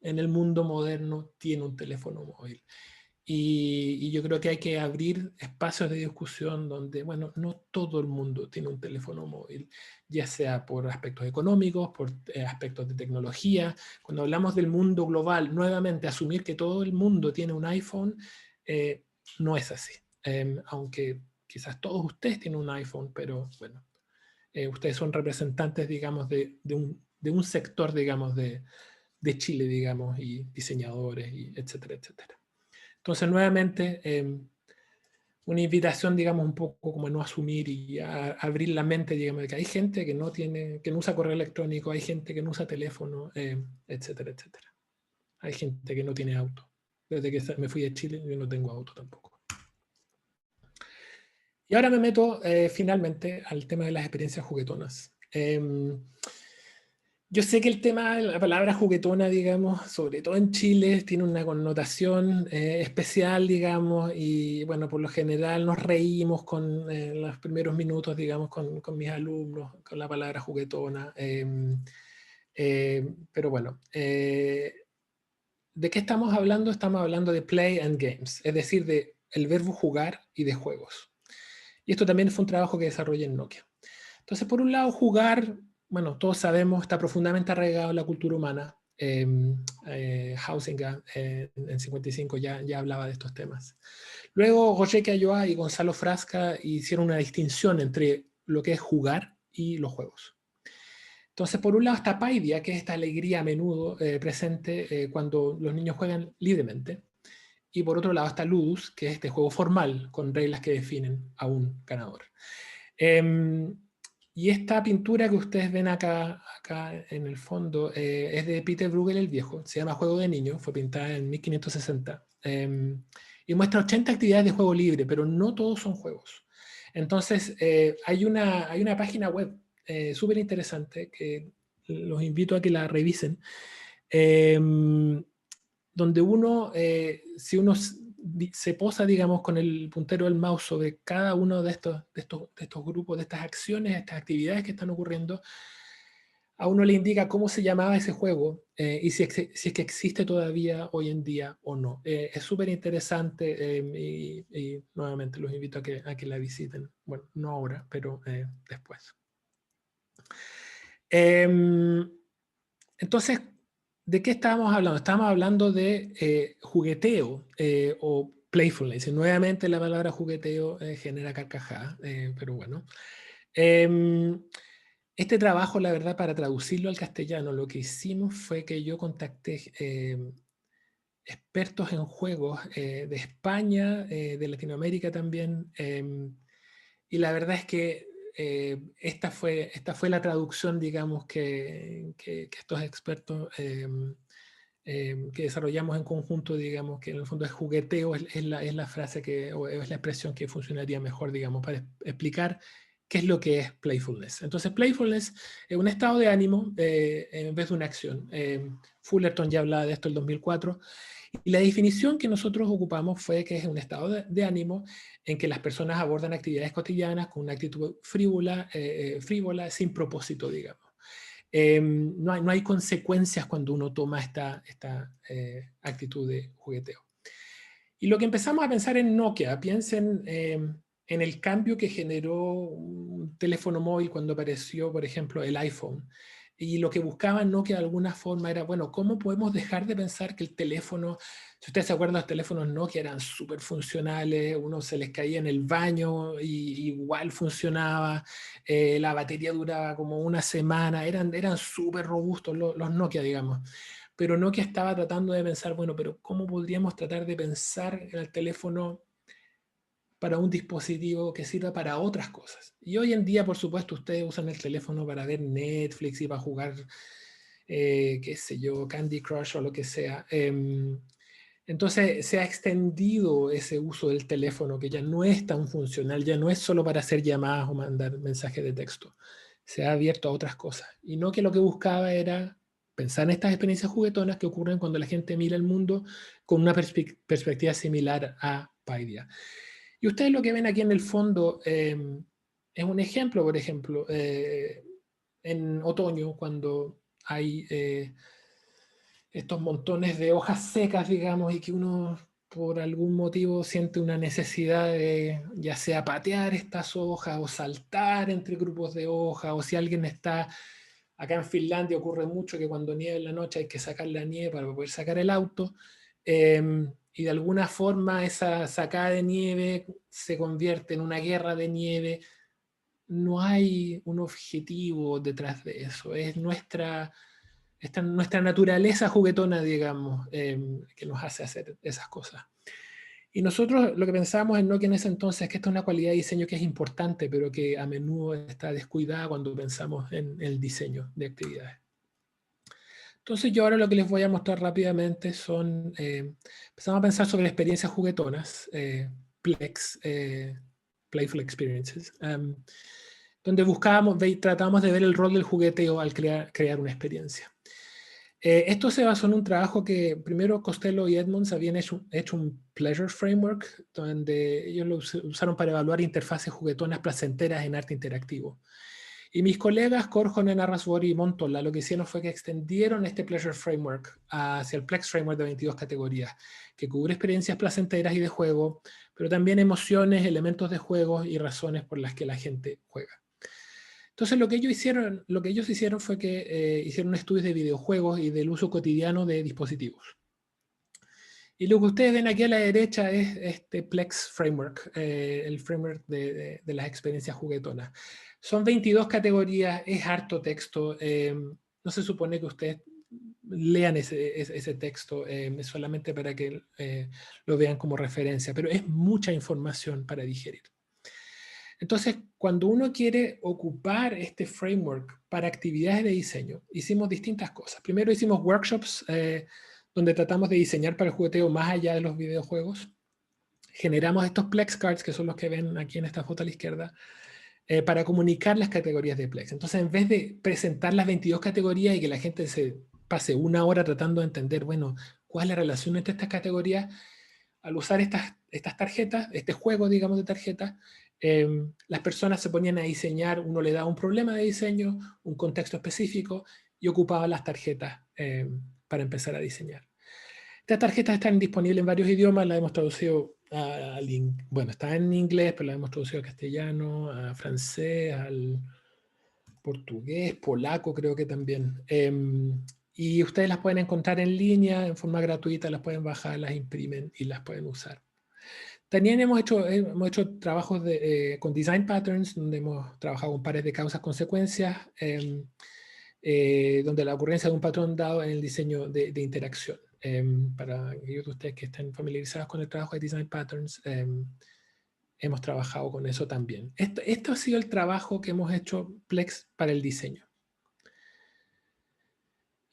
Speaker 3: en el mundo moderno tiene un teléfono móvil. Y yo creo que hay que abrir espacios de discusión donde, bueno, no todo el mundo tiene un teléfono móvil, ya sea por aspectos económicos, por aspectos de tecnología. Cuando hablamos del mundo global, nuevamente, asumir que todo el mundo tiene un iPhone, no es así. Aunque quizás todos ustedes tienen un iPhone, pero bueno, ustedes son representantes, digamos, de un sector, digamos, de Chile, digamos, y diseñadores, y etcétera, etcétera. Entonces, nuevamente, una invitación, digamos, un poco como a no asumir y a abrir la mente, digamos, de que hay gente que no usa correo electrónico, hay gente que no usa teléfono, etcétera, etcétera. Hay gente que no tiene auto. Desde que me fui de Chile, yo no tengo auto tampoco. Y ahora me meto finalmente al tema de las experiencias juguetonas. Yo sé que el tema, la palabra juguetona, digamos, sobre todo en Chile, tiene una connotación especial, digamos, y bueno, por lo general nos reímos con los primeros minutos, digamos, con mis alumnos, con la palabra juguetona. Pero bueno, ¿de qué estamos hablando? Estamos hablando de play and games, es decir, de el verbo jugar y de juegos. Y esto también fue un trabajo que desarrollé en Nokia. Entonces, por un lado, jugar, bueno, todos sabemos, está profundamente arraigado en la cultura humana. Huizinga en 55 ya hablaba de estos temas. Luego, Roger Caillois y Gonzalo Frasca hicieron una distinción entre lo que es jugar y los juegos. Entonces, por un lado está Paidia, que es esta alegría a menudo presente cuando los niños juegan libremente. Y por otro lado está Ludus, que es este juego formal, con reglas que definen a un ganador. Y esta pintura que ustedes ven acá en el fondo es de Peter Bruegel el Viejo, se llama Juego de Niños, fue pintada en 1560. Y muestra 80 actividades de juego libre, pero no todos son juegos. Entonces, hay una página web súper interesante que los invito a que la revisen, donde si uno se posa, digamos, con el puntero del mouse sobre cada uno de estos grupos, de estas acciones, estas actividades que están ocurriendo, a uno le indica cómo se llamaba ese juego y si es que existe todavía hoy en día o no. Es súper interesante y nuevamente los invito a que la visiten. Bueno, no ahora, pero después. Entonces, ¿de qué estábamos hablando? Estábamos hablando de jugueteo o playfulness. Y nuevamente la palabra jugueteo genera carcajadas, pero bueno. Este trabajo, la verdad, para traducirlo al castellano, lo que hicimos fue que yo contacté expertos en juegos de España, de Latinoamérica también, y la verdad es que esta fue la traducción, digamos, que estos expertos que desarrollamos en conjunto, digamos, que en el fondo es jugueteo, es la frase o es la expresión que funcionaría mejor, digamos, para explicar qué es lo que es playfulness. Entonces, playfulness es un estado de ánimo en vez de una acción. Fullerton ya hablaba de esto en el 2004, y la definición que nosotros ocupamos fue que es un estado de ánimo en que las personas abordan actividades cotidianas con una actitud frívola, sin propósito, digamos. No hay consecuencias cuando uno toma esta actitud de jugueteo. Y lo que empezamos a pensar en Nokia, piensen en el cambio que generó un teléfono móvil cuando apareció, por ejemplo, el iPhone. Y lo que buscaban Nokia de alguna forma era, bueno, ¿cómo podemos dejar de pensar que el teléfono, si ustedes se acuerdan, los teléfonos Nokia eran súper funcionales, uno se les caía en el baño y igual funcionaba, la batería duraba como una semana, eran súper robustos los Nokia, digamos. Pero Nokia estaba tratando de pensar, bueno, pero ¿cómo podríamos tratar de pensar en el teléfono para un dispositivo que sirva para otras cosas? Y hoy en día, por supuesto, ustedes usan el teléfono para ver Netflix y para jugar, qué sé yo, Candy Crush o lo que sea. Entonces se ha extendido ese uso del teléfono, que ya no es tan funcional, ya no es solo para hacer llamadas o mandar mensajes de texto. Se ha abierto a otras cosas. Y no que lo que buscaba era pensar en estas experiencias juguetonas que ocurren cuando la gente mira el mundo con una perspectiva similar a Paideia. Y ustedes lo que ven aquí en el fondo es un ejemplo, por ejemplo, en otoño, cuando hay estos montones de hojas secas, digamos, y que uno por algún motivo siente una necesidad de ya sea patear estas hojas o saltar entre grupos de hojas, o si alguien está, acá en Finlandia ocurre mucho que cuando nieva en la noche hay que sacar la nieve para poder sacar el auto, y de alguna forma esa sacada de nieve se convierte en una guerra de nieve. No hay un objetivo detrás de eso, es nuestra naturaleza juguetona, digamos, que nos hace hacer esas cosas. Y nosotros lo que pensamos en Nokia en ese entonces es que esta es una cualidad de diseño que es importante, pero que a menudo está descuidada cuando pensamos en el diseño de actividades. Entonces yo ahora lo que les voy a mostrar rápidamente son, empezamos a pensar sobre experiencias juguetonas, Plex, Playful Experiences, donde tratamos de ver el rol del jugueteo al crear una experiencia. Esto se basó en un trabajo que primero Costello y Edmonds habían hecho un Pleasure Framework, donde ellos lo usaron para evaluar interfaces juguetonas placenteras en arte interactivo. Y mis colegas Korhonen, Arrasvori y Montola lo que hicieron fue que extendieron este Pleasure Framework hacia el Plex Framework de 22 categorías, que cubre experiencias placenteras y de juego, pero también emociones, elementos de juego y razones por las que la gente juega. Entonces lo que ellos hicieron fue que hicieron estudios de videojuegos y del uso cotidiano de dispositivos. Y lo que ustedes ven aquí a la derecha es este Plex Framework, el framework de las experiencias juguetonas. Son 22 categorías, es harto texto. No se supone que ustedes lean ese texto, es solamente para que lo vean como referencia, pero es mucha información para digerir. Entonces, cuando uno quiere ocupar este framework para actividades de diseño, hicimos distintas cosas. Primero hicimos workshops donde tratamos de diseñar para el jugueteo más allá de los videojuegos. Generamos estos Plex cards, que son los que ven aquí en esta foto a la izquierda, para comunicar las categorías de Plex. Entonces, en vez de presentar las 22 categorías y que la gente se pase una hora tratando de entender, bueno, cuál es la relación entre estas categorías, al usar estas tarjetas, este juego, digamos, de tarjetas, las personas se ponían a diseñar, uno le daba un problema de diseño, un contexto específico, y ocupaba las tarjetas para empezar a diseñar. Estas tarjetas están disponibles en varios idiomas, las hemos traducido bueno, está en inglés, pero las hemos traducido al castellano, a francés, al portugués, polaco creo que también. Y ustedes las pueden encontrar en línea, en forma gratuita, las pueden bajar, las imprimen y las pueden usar. También hemos hecho trabajos con design patterns, donde hemos trabajado con pares de causas-consecuencias, donde la ocurrencia de un patrón dado en el diseño de interacción. Para aquellos de ustedes que estén familiarizados con el trabajo de design patterns, hemos trabajado con eso también. Esto ha sido el trabajo que hemos hecho Plex para el diseño.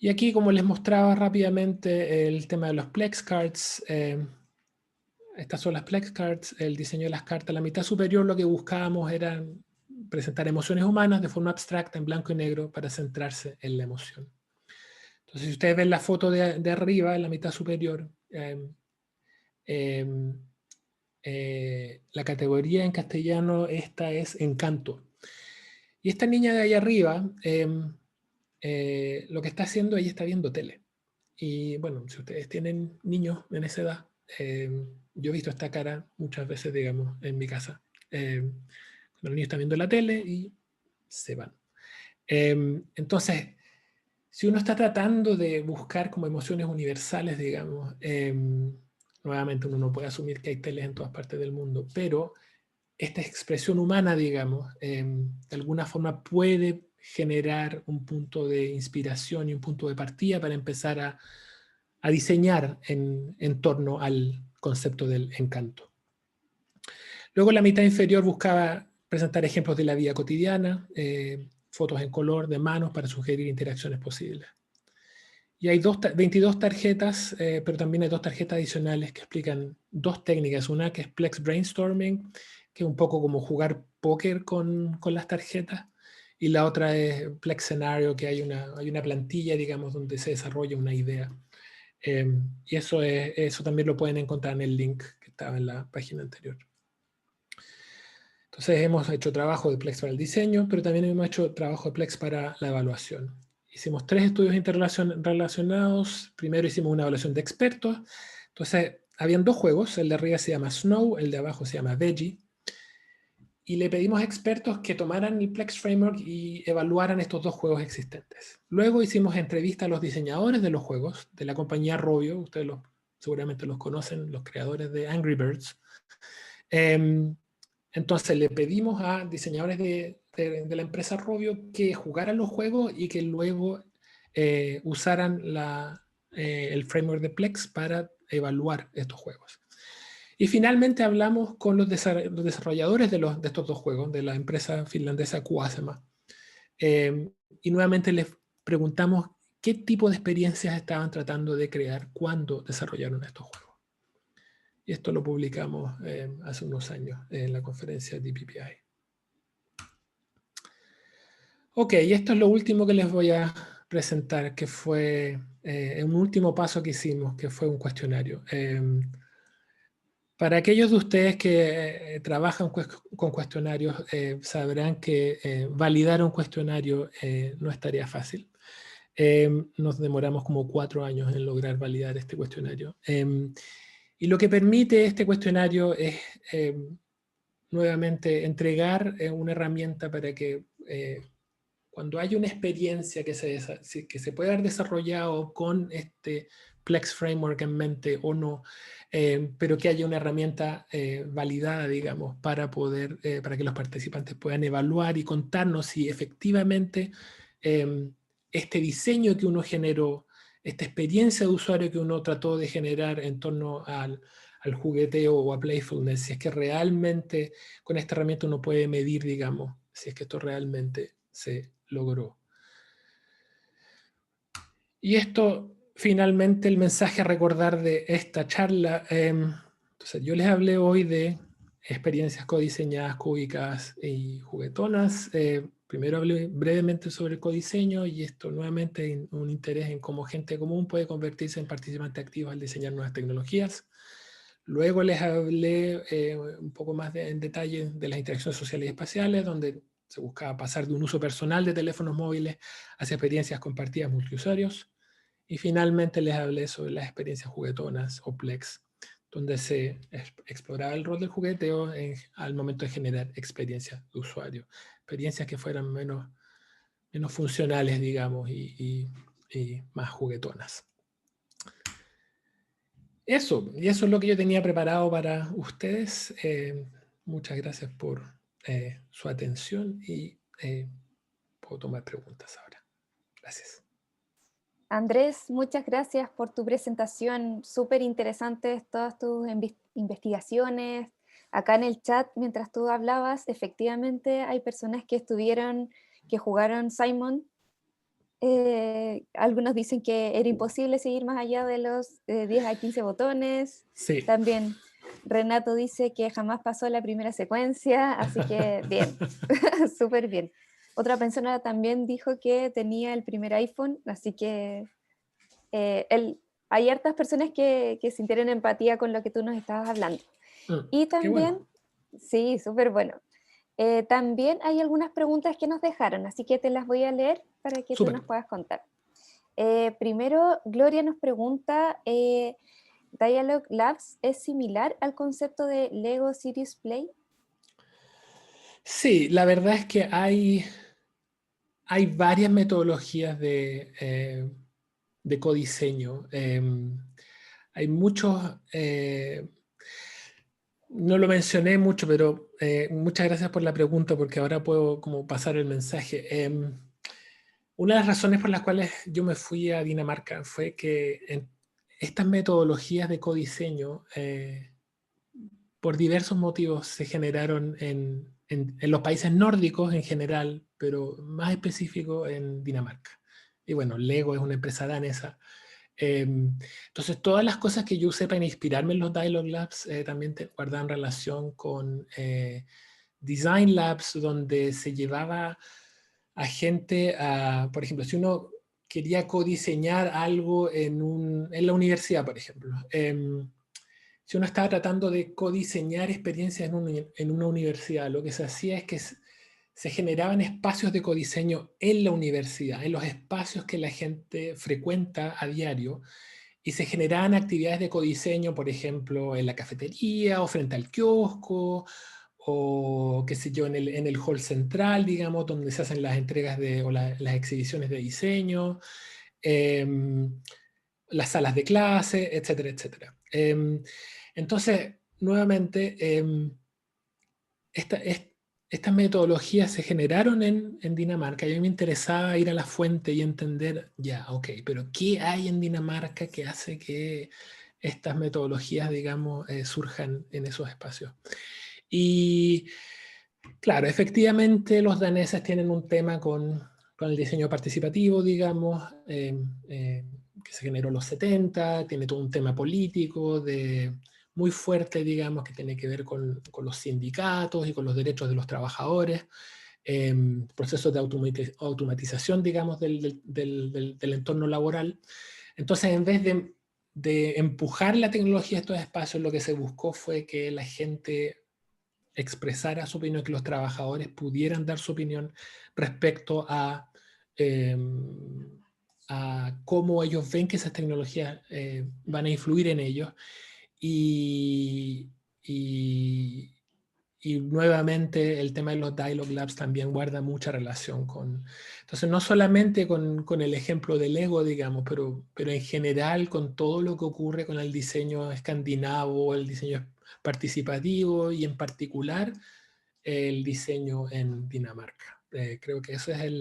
Speaker 3: Y aquí, como les mostraba rápidamente, el tema de los Plex cards. Estas son las Plex cards, el diseño de las cartas. La mitad superior lo que buscábamos era presentar emociones humanas de forma abstracta en blanco y negro para centrarse en la emoción. Entonces, si ustedes ven la foto de arriba, en la mitad superior, la categoría en castellano, esta es encanto. Y esta niña de ahí arriba, lo que está haciendo, ella está viendo tele. Y bueno, si ustedes tienen niños en esa edad, yo he visto esta cara muchas veces, digamos, en mi casa. Cuando los niños están viendo la tele y se van. Entonces, si uno está tratando de buscar como emociones universales, digamos, nuevamente uno no puede asumir que hay teles en todas partes del mundo, pero esta expresión humana, digamos, de alguna forma puede generar un punto de inspiración y un punto de partida para empezar a diseñar en torno al concepto del encanto. Luego la mitad inferior buscaba presentar ejemplos de la vida cotidiana, fotos en color de manos para sugerir interacciones posibles. Y hay 22 tarjetas, pero también hay 2 tarjetas adicionales que explican 2 técnicas. Una que es Plex Brainstorming, que es un poco como jugar póker con las tarjetas. Y la otra es Plex Scenario, que hay una plantilla, digamos, donde se desarrolla una idea. Y eso también lo pueden encontrar en el link que estaba en la página anterior. Entonces hemos hecho trabajo de Plex para el diseño, pero también hemos hecho trabajo de Plex para la evaluación. Hicimos 3 estudios interrelacionados. Primero hicimos una evaluación de expertos. Entonces, habían 2 juegos. El de arriba se llama Snow, el de abajo se llama Veggie. Y le pedimos a expertos que tomaran el Plex Framework y evaluaran estos 2 juegos existentes. Luego hicimos entrevistas a los diseñadores de los juegos, de la compañía Rovio. Ustedes seguramente los conocen, los creadores de Angry Birds. Entonces le pedimos a diseñadores de la empresa Rovio que jugaran los juegos y que luego usaran el framework de Plex para evaluar estos juegos. Y finalmente hablamos con los desarrolladores de estos 2 juegos, de la empresa finlandesa Kuasema. Y nuevamente les preguntamos qué tipo de experiencias estaban tratando de crear cuando desarrollaron estos juegos. Y esto lo publicamos hace unos años en la conferencia de DPPI. Ok, y esto es lo último que les voy a presentar, que fue un último paso que hicimos, que fue un cuestionario. Para aquellos de ustedes que trabajan con cuestionarios, sabrán que validar un cuestionario no es tarea fácil. Nos demoramos como 4 años en lograr validar este cuestionario. Y lo que permite este cuestionario es nuevamente entregar una herramienta para que cuando hay una experiencia que se puede haber desarrollado con este Plex Framework en mente o no, pero que haya una herramienta validada, digamos, para que los participantes puedan evaluar y contarnos si efectivamente este diseño que uno generó, esta experiencia de usuario que uno trató de generar en torno al jugueteo o a playfulness, si es que realmente con esta herramienta uno puede medir, digamos, si es que esto realmente se logró. Y esto, finalmente, el mensaje a recordar de esta charla. Entonces, yo les hablé hoy de experiencias codiseñadas, cúbicas y juguetonas. Primero hablé brevemente sobre el codiseño y esto nuevamente un interés en cómo gente común puede convertirse en participante activo al diseñar nuevas tecnologías. Luego les hablé un poco más en detalle de las interacciones sociales y espaciales, donde se buscaba pasar de un uso personal de teléfonos móviles hacia experiencias compartidas multiusuarios. Y finalmente les hablé sobre las experiencias juguetonas o Plex, donde se exploraba el rol del jugueteo al momento de generar experiencias de usuario. Experiencias que fueran menos funcionales, digamos, y más juguetonas. Y eso es lo que yo tenía preparado para ustedes. Muchas gracias por su atención y puedo tomar preguntas ahora. Gracias.
Speaker 1: Andrés, muchas gracias por tu presentación. Súper interesantes todas tus investigaciones. Acá en el chat, mientras tú hablabas, efectivamente hay personas que jugaron Simon. Algunos dicen que era imposible seguir más allá de los 10 a 15 botones.
Speaker 3: Sí.
Speaker 1: También Renato dice que jamás pasó la primera secuencia, así que bien, súper bien. Otra persona también dijo que tenía el primer iPhone, así que hay hartas personas que sintieron empatía con lo que tú nos estabas hablando. Y también,
Speaker 3: bueno.
Speaker 1: Sí, súper bueno. También hay algunas preguntas que nos dejaron, así que te las voy a leer para que tú nos puedas contar. Primero, Gloria nos pregunta, ¿Dialog Labs es similar al concepto de Lego Serious Play?
Speaker 3: Sí, la verdad es que hay varias metodologías de codiseño. Hay muchos... no lo mencioné mucho, pero muchas gracias por la pregunta porque ahora puedo como pasar el mensaje. Una de las razones por las cuales yo me fui a Dinamarca fue que estas metodologías de codiseño, por diversos motivos, se generaron en los países nórdicos en general, pero más específico en Dinamarca. y bueno, Lego es una empresa danesa. Entonces, todas las cosas que yo usé para inspirarme en los Dialogue Labs también guardan relación con Design Labs, donde se llevaba a gente a, por ejemplo, si uno quería codiseñar algo en la universidad, por ejemplo. Si uno estaba tratando de codiseñar experiencias en una universidad, lo que se hacía es que se generaban espacios de codiseño en la universidad, en los espacios que la gente frecuenta a diario, y se generaban actividades de codiseño, por ejemplo, en la cafetería o frente al kiosco, o qué sé yo, en el hall central, digamos, donde se hacen las entregas o las exhibiciones de diseño, las salas de clase, etcétera, etcétera. Entonces, nuevamente, estas metodologías se generaron en Dinamarca y a mí me interesaba ir a la fuente y entender, ya, ok, pero ¿qué hay en Dinamarca que hace que estas metodologías, digamos, surjan en esos espacios? Y claro, efectivamente los daneses tienen un tema con el diseño participativo, digamos, que se generó en los 70, tiene todo un tema político muy fuerte, digamos, que tiene que ver con los sindicatos y con los derechos de los trabajadores, procesos de automatización, digamos, del entorno laboral. Entonces, en vez de empujar la tecnología a estos espacios, lo que se buscó fue que la gente expresara su opinión, que los trabajadores pudieran dar su opinión respecto a cómo ellos ven que esas tecnologías van a influir en ellos. Y, y, y nuevamente el tema de los Dialogue Labs también guarda mucha relación con... Entonces, no solamente con el ejemplo del Lego, digamos, pero en general con todo lo que ocurre con el diseño escandinavo, el diseño participativo y en particular el diseño en Dinamarca. Creo que eso es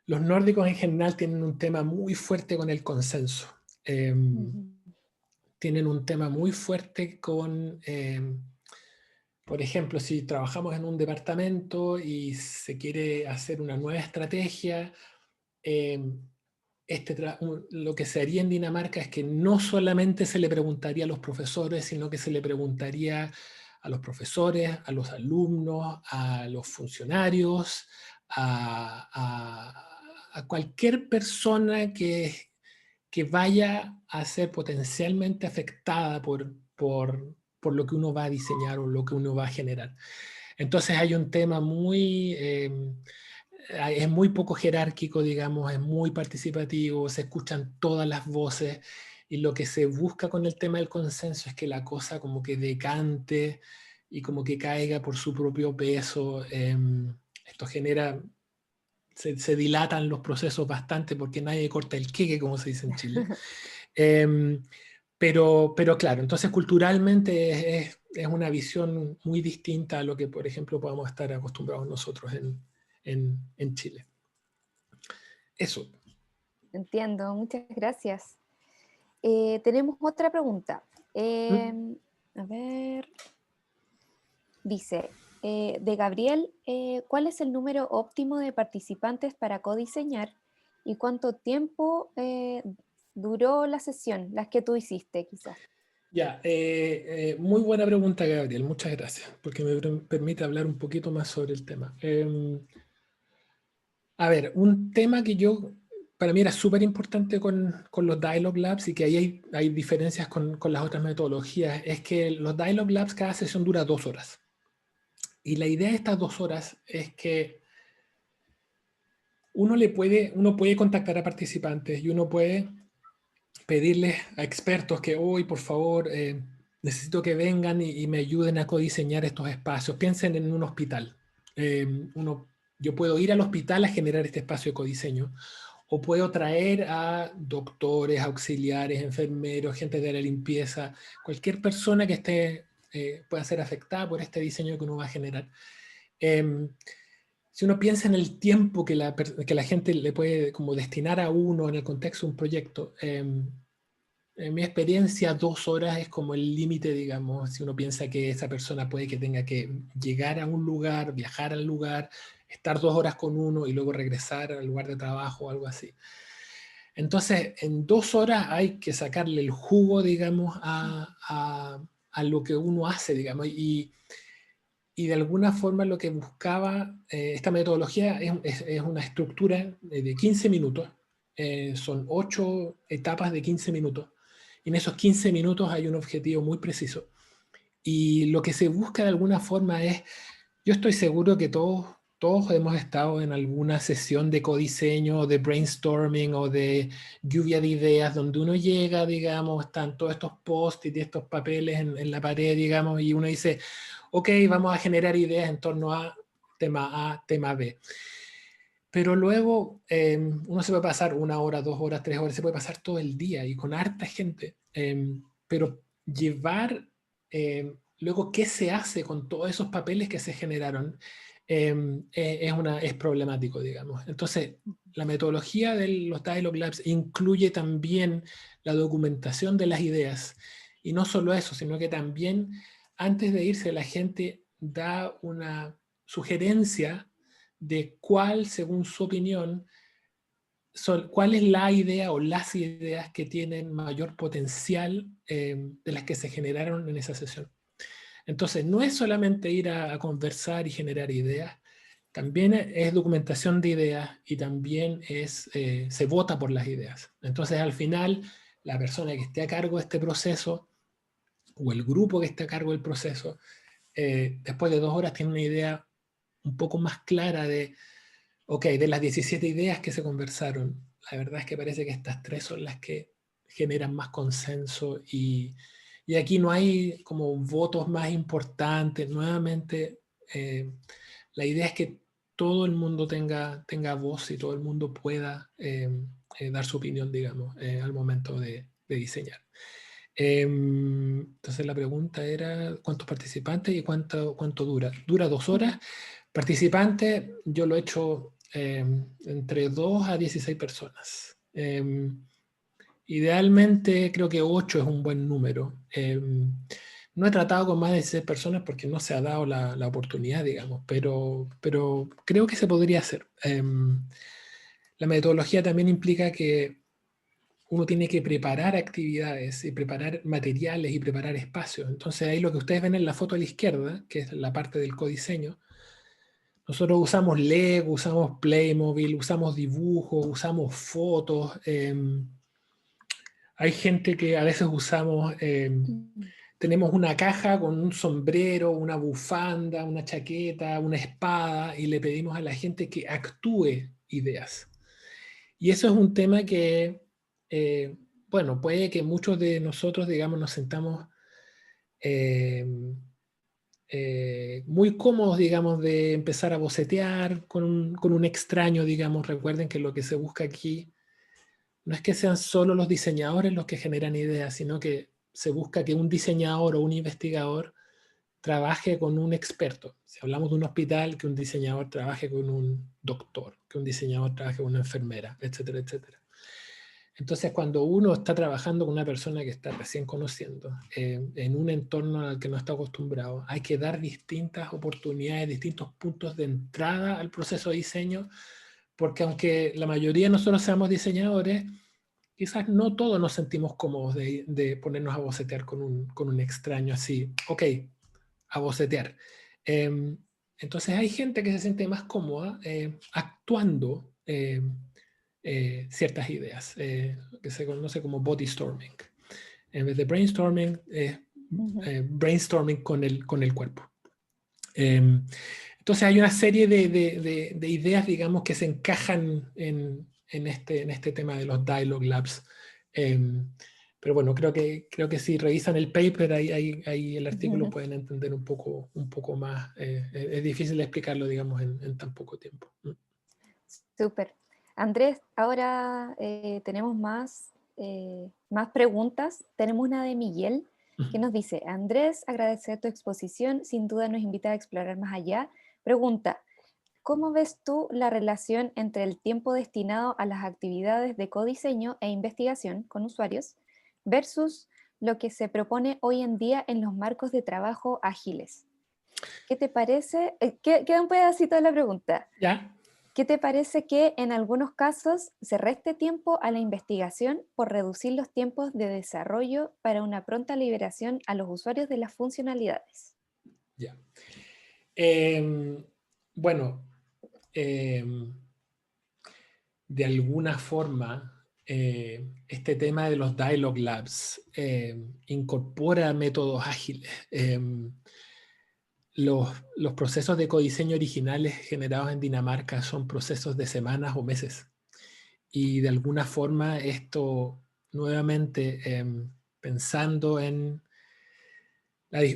Speaker 3: Los nórdicos en general tienen un tema muy fuerte con el consenso. Tienen un tema muy fuerte con... por ejemplo, si trabajamos en un departamento y se quiere hacer una nueva estrategia, lo que se haría en Dinamarca es que no solamente se le preguntaría a los profesores, sino que se le preguntaría a los profesores, a los alumnos, a los funcionarios, a cualquier persona que vaya a ser potencialmente afectada por lo que uno va a diseñar o lo que uno va a generar. Entonces hay un tema es muy poco jerárquico, digamos, es muy participativo, se escuchan todas las voces y lo que se busca con el tema del consenso es que la cosa como que decante y como que caiga por su propio peso. Esto genera, se dilatan los procesos bastante porque nadie corta el queque, como se dice en Chile. Pero claro, entonces culturalmente es una visión muy distinta a lo que, por ejemplo, podamos estar acostumbrados nosotros en Chile. Eso.
Speaker 1: Entiendo, muchas gracias. Tenemos otra pregunta. A ver, dice, de Gabriel, ¿cuál es el número óptimo de participantes para codiseñar y cuánto tiempo duró la sesión, las que tú hiciste quizás?
Speaker 3: Ya, muy buena pregunta, Gabriel. Muchas gracias, porque me permite hablar un poquito más sobre el tema. A ver, un tema que para mí era súper importante con los Dialogue Labs y que ahí hay diferencias con las otras metodologías, es que los Dialogue Labs cada sesión dura 2 horas. Y la idea de estas 2 horas es que uno puede contactar a participantes y uno puede pedirles a expertos que hoy, por favor, necesito que vengan y me ayuden a codiseñar estos espacios. Piensen en un hospital. Yo puedo ir al hospital a generar este espacio de codiseño, o puedo traer a doctores, auxiliares, enfermeros, gente de la limpieza, cualquier persona que pueda ser afectada por este diseño que uno va a generar. Si uno piensa en el tiempo que la gente le puede como destinar a uno en el contexto de un proyecto, en mi experiencia 2 horas es como el límite, digamos, si uno piensa que esa persona puede que tenga que llegar a un lugar, viajar al lugar, estar 2 horas con uno y luego regresar al lugar de trabajo o algo así. Entonces, en 2 horas hay que sacarle el jugo, digamos, a lo que uno hace, digamos, y de alguna forma lo que buscaba esta metodología es una estructura de 15 minutos, son 8 etapas de 15 minutos, y en esos 15 minutos hay un objetivo muy preciso. Y lo que se busca de alguna forma es, yo estoy seguro que todos hemos estado en alguna sesión de codiseño, de brainstorming o de lluvia de ideas, donde uno llega, digamos, están todos estos post-it y estos papeles en la pared, digamos, y uno dice, ok, vamos a generar ideas en torno a tema B. Pero luego uno se puede pasar 1 hora, 2 horas, 3 horas, se puede pasar todo el día y con harta gente. Pero llevar luego qué se hace con todos esos papeles que se generaron es problemático, digamos. Entonces, la metodología de los Dialogue Labs incluye también la documentación de las ideas. Y no solo eso, sino que también antes de irse la gente da una sugerencia de cuál, según su opinión, cuál es la idea o las ideas que tienen mayor potencial de las que se generaron en esa sesión. Entonces, no es solamente ir a conversar y generar ideas, también es documentación de ideas y también se vota por las ideas. Entonces, al final, la persona que esté a cargo de este proceso o el grupo que esté a cargo del proceso, después de 2 horas tiene una idea un poco más clara ok, de las 17 ideas que se conversaron, la verdad es que parece que estas 3 son las que generan más consenso y aquí no hay como votos más importantes. Nuevamente, la idea es que todo el mundo tenga voz y todo el mundo pueda dar su opinión, digamos, al momento de diseñar. Entonces la pregunta era cuántos participantes y cuánto dura. Dura 2 horas. Participantes, yo lo he hecho entre 2 a 16 personas. Idealmente creo que 8 es un buen número. No he tratado con más de 16 personas porque no se ha dado la oportunidad, digamos, pero creo que se podría hacer. La metodología también implica que uno tiene que preparar actividades y preparar materiales y preparar espacios. Entonces ahí lo que ustedes ven en la foto a la izquierda, que es la parte del codiseño, nosotros usamos Lego, usamos Playmobil, usamos dibujos, usamos fotos. Hay gente que a veces tenemos una caja con un sombrero, una bufanda, una chaqueta, una espada y le pedimos a la gente que actúe ideas. Y eso es un tema que, bueno, puede que muchos de nosotros, digamos, nos sentamos muy cómodos, digamos, de empezar a bocetear con un extraño, digamos. Recuerden que lo que se busca aquí no es que sean solo los diseñadores los que generan ideas, sino que se busca que un diseñador o un investigador trabaje con un experto. Si hablamos de un hospital, que un diseñador trabaje con un doctor, que un diseñador trabaje con una enfermera, etcétera, etcétera. Entonces, cuando uno está trabajando con una persona que está recién conociendo, en un entorno al que no está acostumbrado, hay que dar distintas oportunidades, distintos puntos de entrada al proceso de diseño, porque aunque la mayoría de nosotros seamos diseñadores, quizás no todos nos sentimos cómodos de ponernos a bocetear con un extraño así, ok, a bocetear. Entonces hay gente que se siente más cómoda actuando ciertas ideas, que se conoce como body storming. En vez de brainstorming, brainstorming con el cuerpo. Entonces hay una serie de ideas, digamos, que se encajan en este tema de los Dialogue Labs. Pero bueno, creo que si revisan el paper, ahí el artículo pueden entender un poco más. Es difícil explicarlo, digamos, en tan poco tiempo.
Speaker 1: Súper. Andrés, ahora tenemos más preguntas. Tenemos una de Miguel que nos dice: Andrés, agradecer tu exposición, sin duda nos invita a explorar más allá. Pregunta: ¿cómo ves tú la relación entre el tiempo destinado a las actividades de codiseño e investigación con usuarios versus lo que se propone hoy en día en los marcos de trabajo ágiles? ¿qué te parece? Queda un pedacito de la pregunta.
Speaker 3: ¿Ya?
Speaker 1: ¿Qué te parece que en algunos casos se reste tiempo a la investigación por reducir los tiempos de desarrollo para una pronta liberación a los usuarios de las funcionalidades?
Speaker 3: Ya. Bueno, de alguna forma, este tema de los Dialogue Labs incorpora métodos ágiles. Los procesos de codiseño originales generados en Dinamarca son procesos de semanas o meses. Y de alguna forma esto, nuevamente, pensando en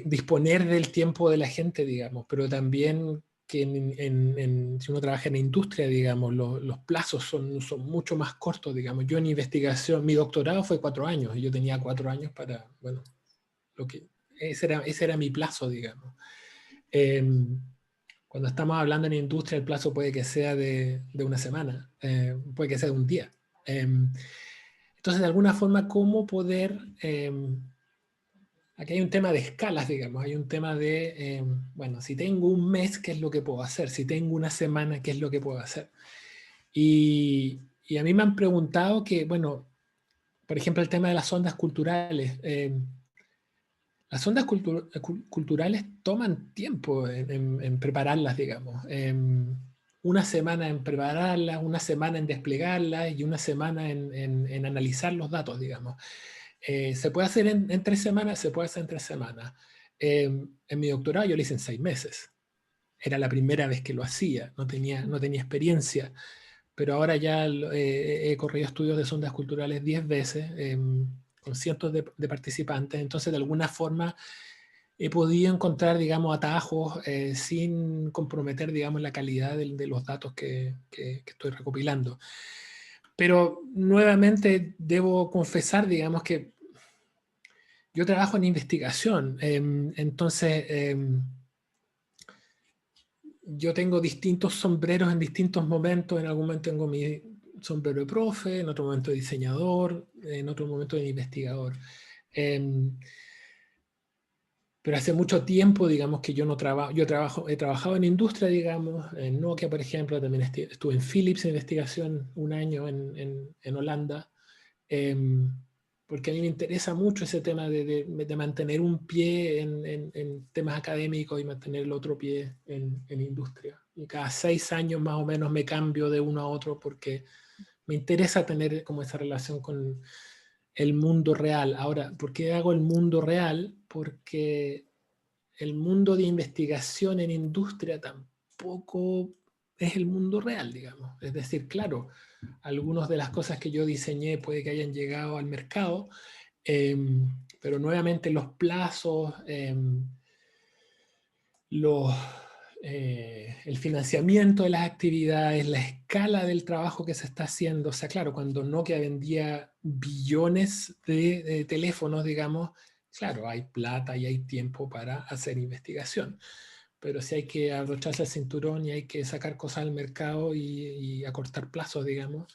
Speaker 3: disponer del tiempo de la gente, digamos, pero también que si uno trabaja en la industria, digamos, los plazos son mucho más cortos, digamos. Yo en investigación, mi doctorado fue 4 años, y yo tenía 4 años para, bueno, ese era mi plazo, digamos. Cuando estamos hablando en industria, el plazo puede que sea de una semana, puede que sea de un día. Entonces, de alguna forma, ¿cómo poder... aquí hay un tema de escalas, digamos, hay un tema de, bueno, si tengo un mes, ¿qué es lo que puedo hacer? Si tengo una semana, ¿qué es lo que puedo hacer? Y a mí me han preguntado que, bueno, por ejemplo, el tema de las ondas culturales. Las ondas culturales toman tiempo en prepararlas, digamos. Una semana en prepararlas, una semana en desplegarlas y una semana en analizar los datos, digamos. Se puede hacer en 3 semanas, se puede hacer en 3 semanas. En mi doctorado yo lo hice en 6 meses. Era la primera vez que lo hacía, no tenía experiencia, pero ahora ya he corrido estudios de sondas culturales 10 veces, con cientos de participantes, entonces de alguna forma he podido encontrar, digamos, atajos sin comprometer, digamos, la calidad de los datos que estoy recopilando. Pero nuevamente debo confesar, digamos, que yo trabajo en investigación, entonces yo tengo distintos sombreros en distintos momentos. En algún momento tengo mi sombrero de profe, en otro momento de diseñador, en otro momento de investigador. Pero hace mucho tiempo, digamos, que yo no trabajo, he trabajado en industria, digamos, en Nokia, por ejemplo, también estuve en Philips en investigación un año en Holanda, porque a mí me interesa mucho ese tema de mantener un pie en temas académicos y mantener el otro pie en industria. Y cada 6 años más o menos me cambio de uno a otro porque me interesa tener como esa relación con el mundo real. Ahora, ¿por qué hago el mundo real? Porque el mundo de investigación en industria tampoco es el mundo real, digamos. Es decir, claro, algunas de las cosas que yo diseñé puede que hayan llegado al mercado, pero nuevamente los plazos, los, el financiamiento de las actividades, la escala del trabajo que se está haciendo. O sea, claro, cuando Nokia vendía billones de teléfonos, digamos, claro, hay plata y hay tiempo para hacer investigación. Pero si hay que abrocharse el cinturón y hay que sacar cosas al mercado y acortar plazos, digamos,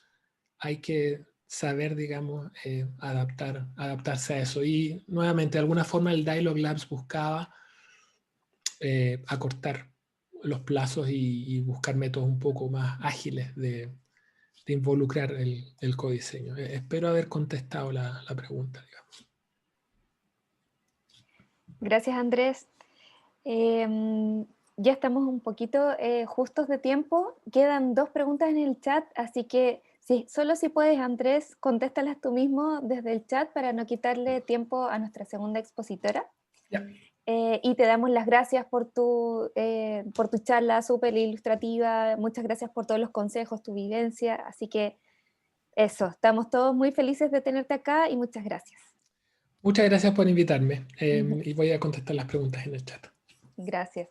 Speaker 3: hay que saber, digamos, adaptarse a eso. Y nuevamente, de alguna forma, el Dialogue Labs buscaba acortar los plazos y buscar métodos un poco más ágiles de involucrar el codiseño. Espero haber contestado la pregunta, digamos.
Speaker 1: Gracias, Andrés. Ya estamos un poquito justos de tiempo. Quedan 2 preguntas en el chat, así que solo si puedes, Andrés, contéstalas tú mismo desde el chat para no quitarle tiempo a nuestra segunda expositora.
Speaker 3: Ya.
Speaker 1: Y te damos las gracias por tu charla súper ilustrativa. Muchas gracias por todos los consejos, tu vivencia. Así que eso, estamos todos muy felices de tenerte acá y muchas gracias.
Speaker 3: Muchas gracias por invitarme y voy a contestar las preguntas en el chat.
Speaker 1: Gracias.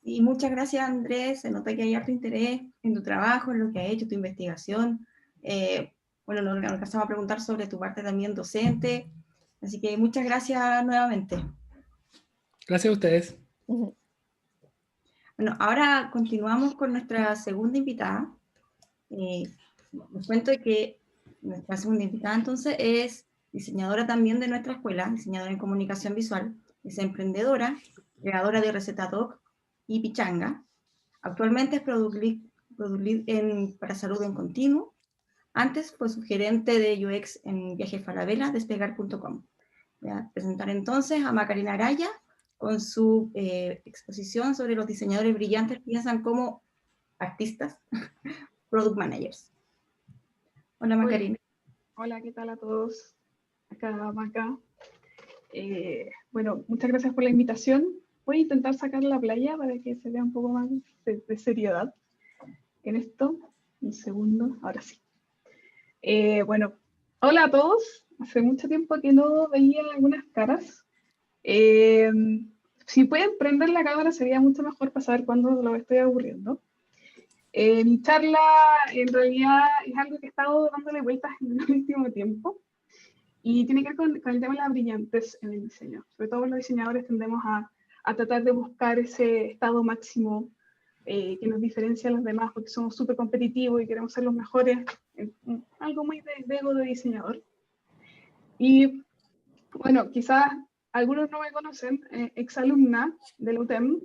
Speaker 2: Y muchas gracias, Andrés. Se nota que hay harto interés en tu trabajo, en lo que has hecho, tu investigación. Bueno, nos alcanzamos a preguntar sobre tu parte también docente. Así que muchas gracias nuevamente.
Speaker 3: Gracias a ustedes.
Speaker 2: Bueno, ahora continuamos con nuestra segunda invitada. Les cuento que nuestra segunda invitada entonces es diseñadora también de nuestra escuela, diseñadora en comunicación visual, es emprendedora creadora de Recetadoc y Pichanga. Actualmente es Product Lead para Salud en Continuo. Antes fue subgerente de UX en Viajes Falabella, despegar.com. Voy a presentar entonces a Macarena Araya con su exposición sobre los diseñadores brillantes que piensan como artistas, product managers. Hola Macarena.
Speaker 4: Hola, ¿qué tal a todos? Acá, Maca. Bueno, muchas gracias por la invitación. Voy a intentar sacar la playa para que se vea un poco más de seriedad en esto. Un segundo, ahora sí. Bueno, hola a todos. Hace mucho tiempo que no veía algunas caras. Si pueden prender la cámara sería mucho mejor para saber cuándo lo estoy aburriendo. Mi charla en realidad es algo que he estado dándole vueltas en el último tiempo y tiene que ver con el tema de la brillantez en el diseño. Sobre todo los diseñadores tendemos a tratar de buscar ese estado máximo que nos diferencia a los demás porque somos súper competitivos y queremos ser los mejores, algo muy de ego de diseñador. Y bueno, quizás algunos no me conocen, exalumna de la UTEM,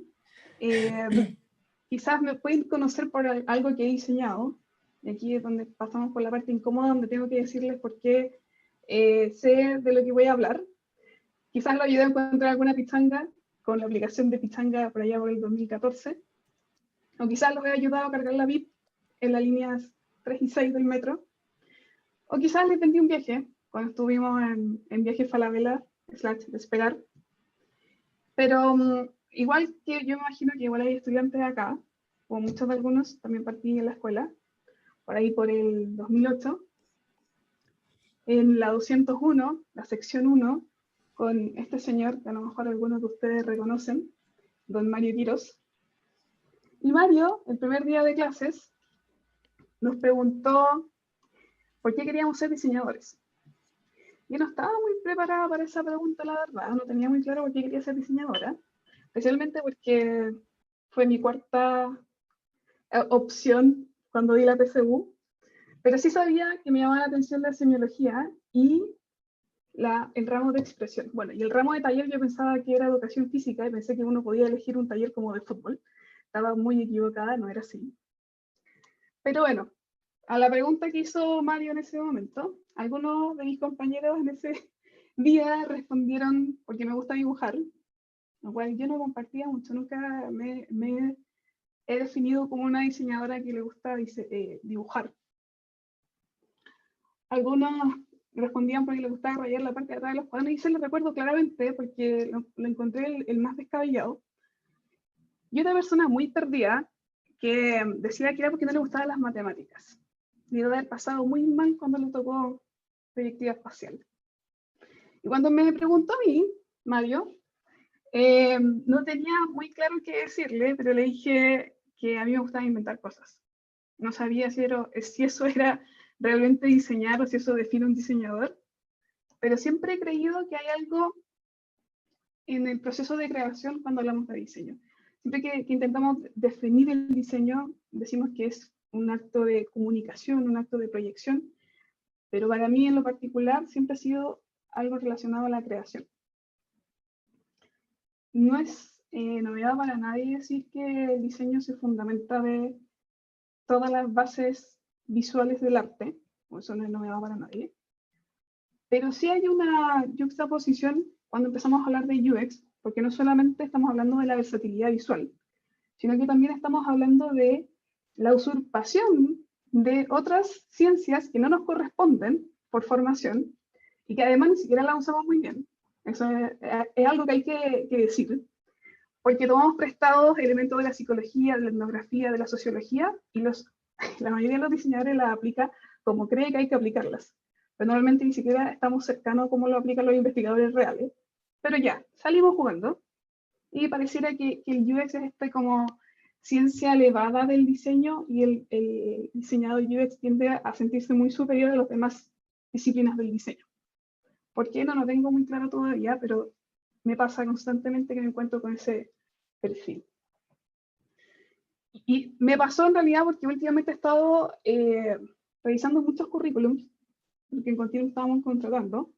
Speaker 4: quizás me pueden conocer por algo que he diseñado. Y aquí es donde pasamos por la parte incómoda, donde tengo que decirles por qué sé de lo que voy a hablar. Quizás lo ayudé a encontrar alguna pichanga con la aplicación de Pichanga por allá por el 2014. O quizás los he ayudado a cargar la VIP en las líneas 3 y 6 del metro. O quizás les vendí un viaje cuando estuvimos en Viaje Falabella / Despegar. Pero igual que yo me imagino que igual hay estudiantes acá, como muchos de algunos, también partí en la escuela, por ahí por el 2008, en la 201, la sección 1, con este señor, que a lo mejor algunos de ustedes reconocen, don Mario Quiros. Y Mario, el primer día de clases, nos preguntó por qué queríamos ser diseñadores. Yo no estaba muy preparada para esa pregunta, la verdad, no tenía muy claro por qué quería ser diseñadora, especialmente porque fue mi cuarta opción cuando di la PSU, pero sí sabía que me llamaba la atención la semiología y el ramo de expresión. Bueno, y el ramo de taller yo pensaba que era educación física y pensé que uno podía elegir un taller como de fútbol. Estaba muy equivocada, no era así. Pero bueno, a la pregunta que hizo Mario en ese momento, algunos de mis compañeros en ese día respondieron porque me gusta dibujar, lo cual yo no compartía mucho, nunca me he definido como una diseñadora que le gusta dibujar. Algunos respondían porque les gustaba rayar la parte de atrás de los cuadernos y se lo recuerdo claramente porque lo encontré el más descabellado. Y otra persona muy perdida que decía que era porque no le gustaban las matemáticas. Debió de haber pasado muy mal cuando le tocó proyectiva espacial. Y cuando me preguntó a mí, Mario, no tenía muy claro qué decirle, pero le dije que a mí me gustaba inventar cosas. No sabía si eso era realmente diseñar o si eso define un diseñador, pero siempre he creído que hay algo en el proceso de creación cuando hablamos de diseño. Siempre que intentamos definir el diseño, decimos que es un acto de comunicación, un acto de proyección, pero para mí en lo particular siempre ha sido algo relacionado a la creación. No es novedad para nadie decir que el diseño se fundamenta de todas las bases visuales del arte, eso no es novedad para nadie, pero sí hay una juxtaposición cuando empezamos a hablar de UX, porque no solamente estamos hablando de la versatilidad visual, sino que también estamos hablando de la usurpación de otras ciencias que no nos corresponden por formación y que además ni siquiera la usamos muy bien. Eso es algo que hay que decir, porque tomamos prestados elementos de la psicología, de la etnografía, de la sociología, y la mayoría de los diseñadores las aplica como cree que hay que aplicarlas. Pero normalmente ni siquiera estamos cercanos a cómo lo aplican los investigadores reales. Pero ya, salimos jugando, y pareciera que el UX es como ciencia elevada del diseño, y el diseñador UX tiende a sentirse muy superior a las demás disciplinas del diseño. ¿Por qué? No lo tengo muy claro todavía, pero me pasa constantemente que me encuentro con ese perfil. Y me pasó en realidad porque últimamente he estado revisando muchos currículums, porque en continuo estábamos contratando,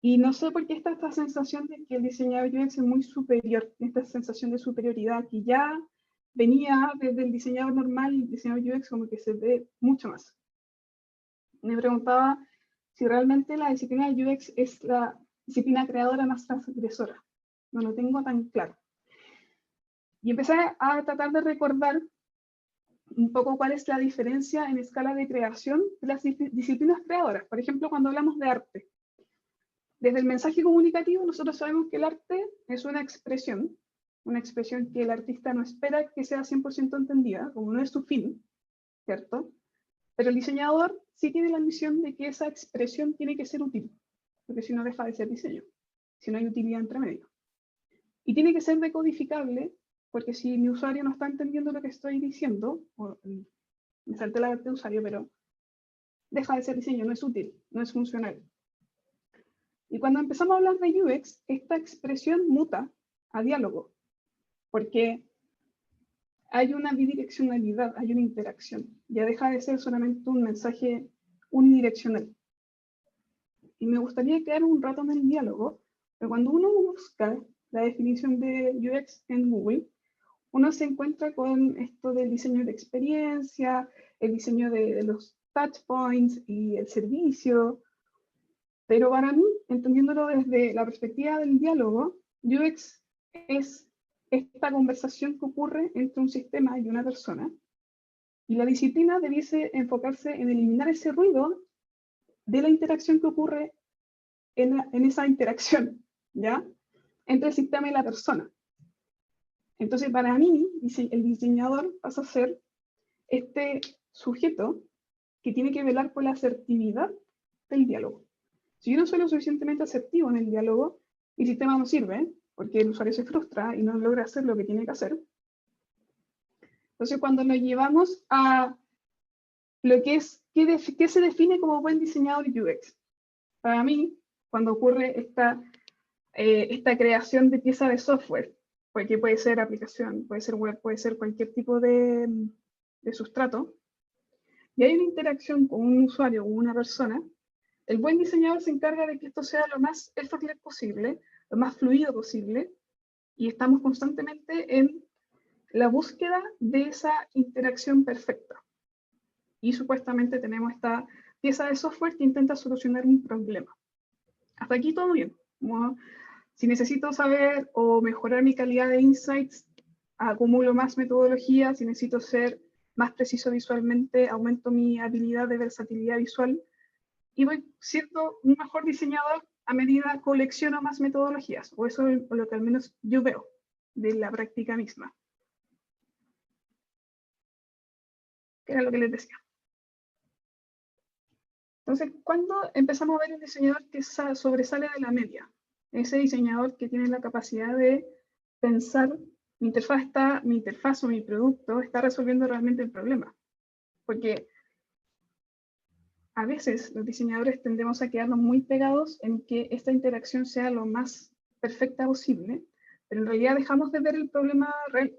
Speaker 4: Y no sé por qué está esta sensación de que el diseñador UX es muy superior, esta sensación de superioridad que ya venía desde el diseñador normal y el diseñador UX como que se ve mucho más. Me preguntaba si realmente la disciplina de UX es la disciplina creadora más transgresora. No lo tengo tan claro. Y empecé a tratar de recordar un poco cuál es la diferencia en escala de creación de las disciplinas creadoras. Por ejemplo, cuando hablamos de arte. Desde el mensaje comunicativo nosotros sabemos que el arte es una expresión que el artista no espera que sea 100% entendida, como no es su fin, ¿cierto? Pero el diseñador sí tiene la misión de que esa expresión tiene que ser útil, porque si no deja de ser diseño, si no hay utilidad entre medio. Y tiene que ser decodificable, porque si mi usuario no está entendiendo lo que estoy diciendo, me salté la parte de usuario, pero deja de ser diseño, no es útil, no es funcional. Y cuando empezamos a hablar de UX, esta expresión muta a diálogo, porque hay una bidireccionalidad, hay una interacción. Ya deja de ser solamente un mensaje unidireccional. Y me gustaría quedar un rato en el diálogo, pero cuando uno busca la definición de UX en Google, uno se encuentra con esto del diseño de experiencia, el diseño de los touch points y el servicio. Pero para mí, entendiéndolo desde la perspectiva del diálogo, UX es esta conversación que ocurre entre un sistema y una persona, y la disciplina debiese enfocarse en eliminar ese ruido de la interacción que ocurre en esa interacción, ¿ya? Entre el sistema y la persona. Entonces, para mí, el diseñador pasa a ser este sujeto que tiene que velar por la asertividad del diálogo. Si yo no soy lo suficientemente asertivo en el diálogo, el sistema no sirve, porque el usuario se frustra y no logra hacer lo que tiene que hacer. Entonces, cuando nos llevamos a lo que es, ¿qué se define como buen diseñador UX? Para mí, cuando ocurre esta creación de pieza de software, porque puede ser aplicación, puede ser web, puede ser cualquier tipo de sustrato, y hay una interacción con un usuario o una persona, el buen diseñador se encarga de que esto sea lo más effortless posible, lo más fluido posible, y estamos constantemente en la búsqueda de esa interacción perfecta. Y supuestamente tenemos esta pieza de software que intenta solucionar un problema. Hasta aquí todo bien. Como si necesito saber o mejorar mi calidad de insights, acumulo más metodología. Si necesito ser más preciso visualmente, aumento mi habilidad de versatilidad visual y voy siendo un mejor diseñador a medida que colecciono más metodologías, o eso es lo que al menos yo veo de la práctica misma. Que era lo que les decía. Entonces, ¿cuándo empezamos a ver un diseñador que sobresale de la media? Ese diseñador que tiene la capacidad de pensar, mi interfaz o mi producto está resolviendo realmente el problema. Porque a veces los diseñadores tendemos a quedarnos muy pegados en que esta interacción sea lo más perfecta posible, pero en realidad dejamos de ver el problema real.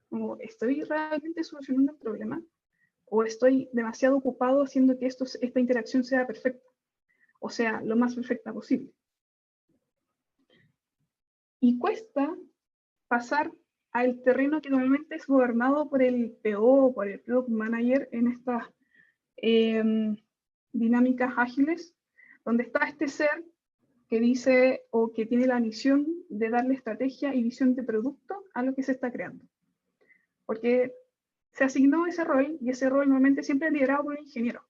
Speaker 4: Como, ¿estoy realmente solucionando el problema? ¿O estoy demasiado ocupado haciendo que esta interacción sea perfecta? O sea, lo más perfecta posible. Y cuesta pasar al terreno que normalmente es gobernado por el PO o por el Product Manager en estas dinámicas ágiles, donde está este ser que dice o que tiene la misión de darle estrategia y visión de producto a lo que se está creando. Porque se asignó ese rol y ese rol normalmente siempre es liderado por un ingeniero.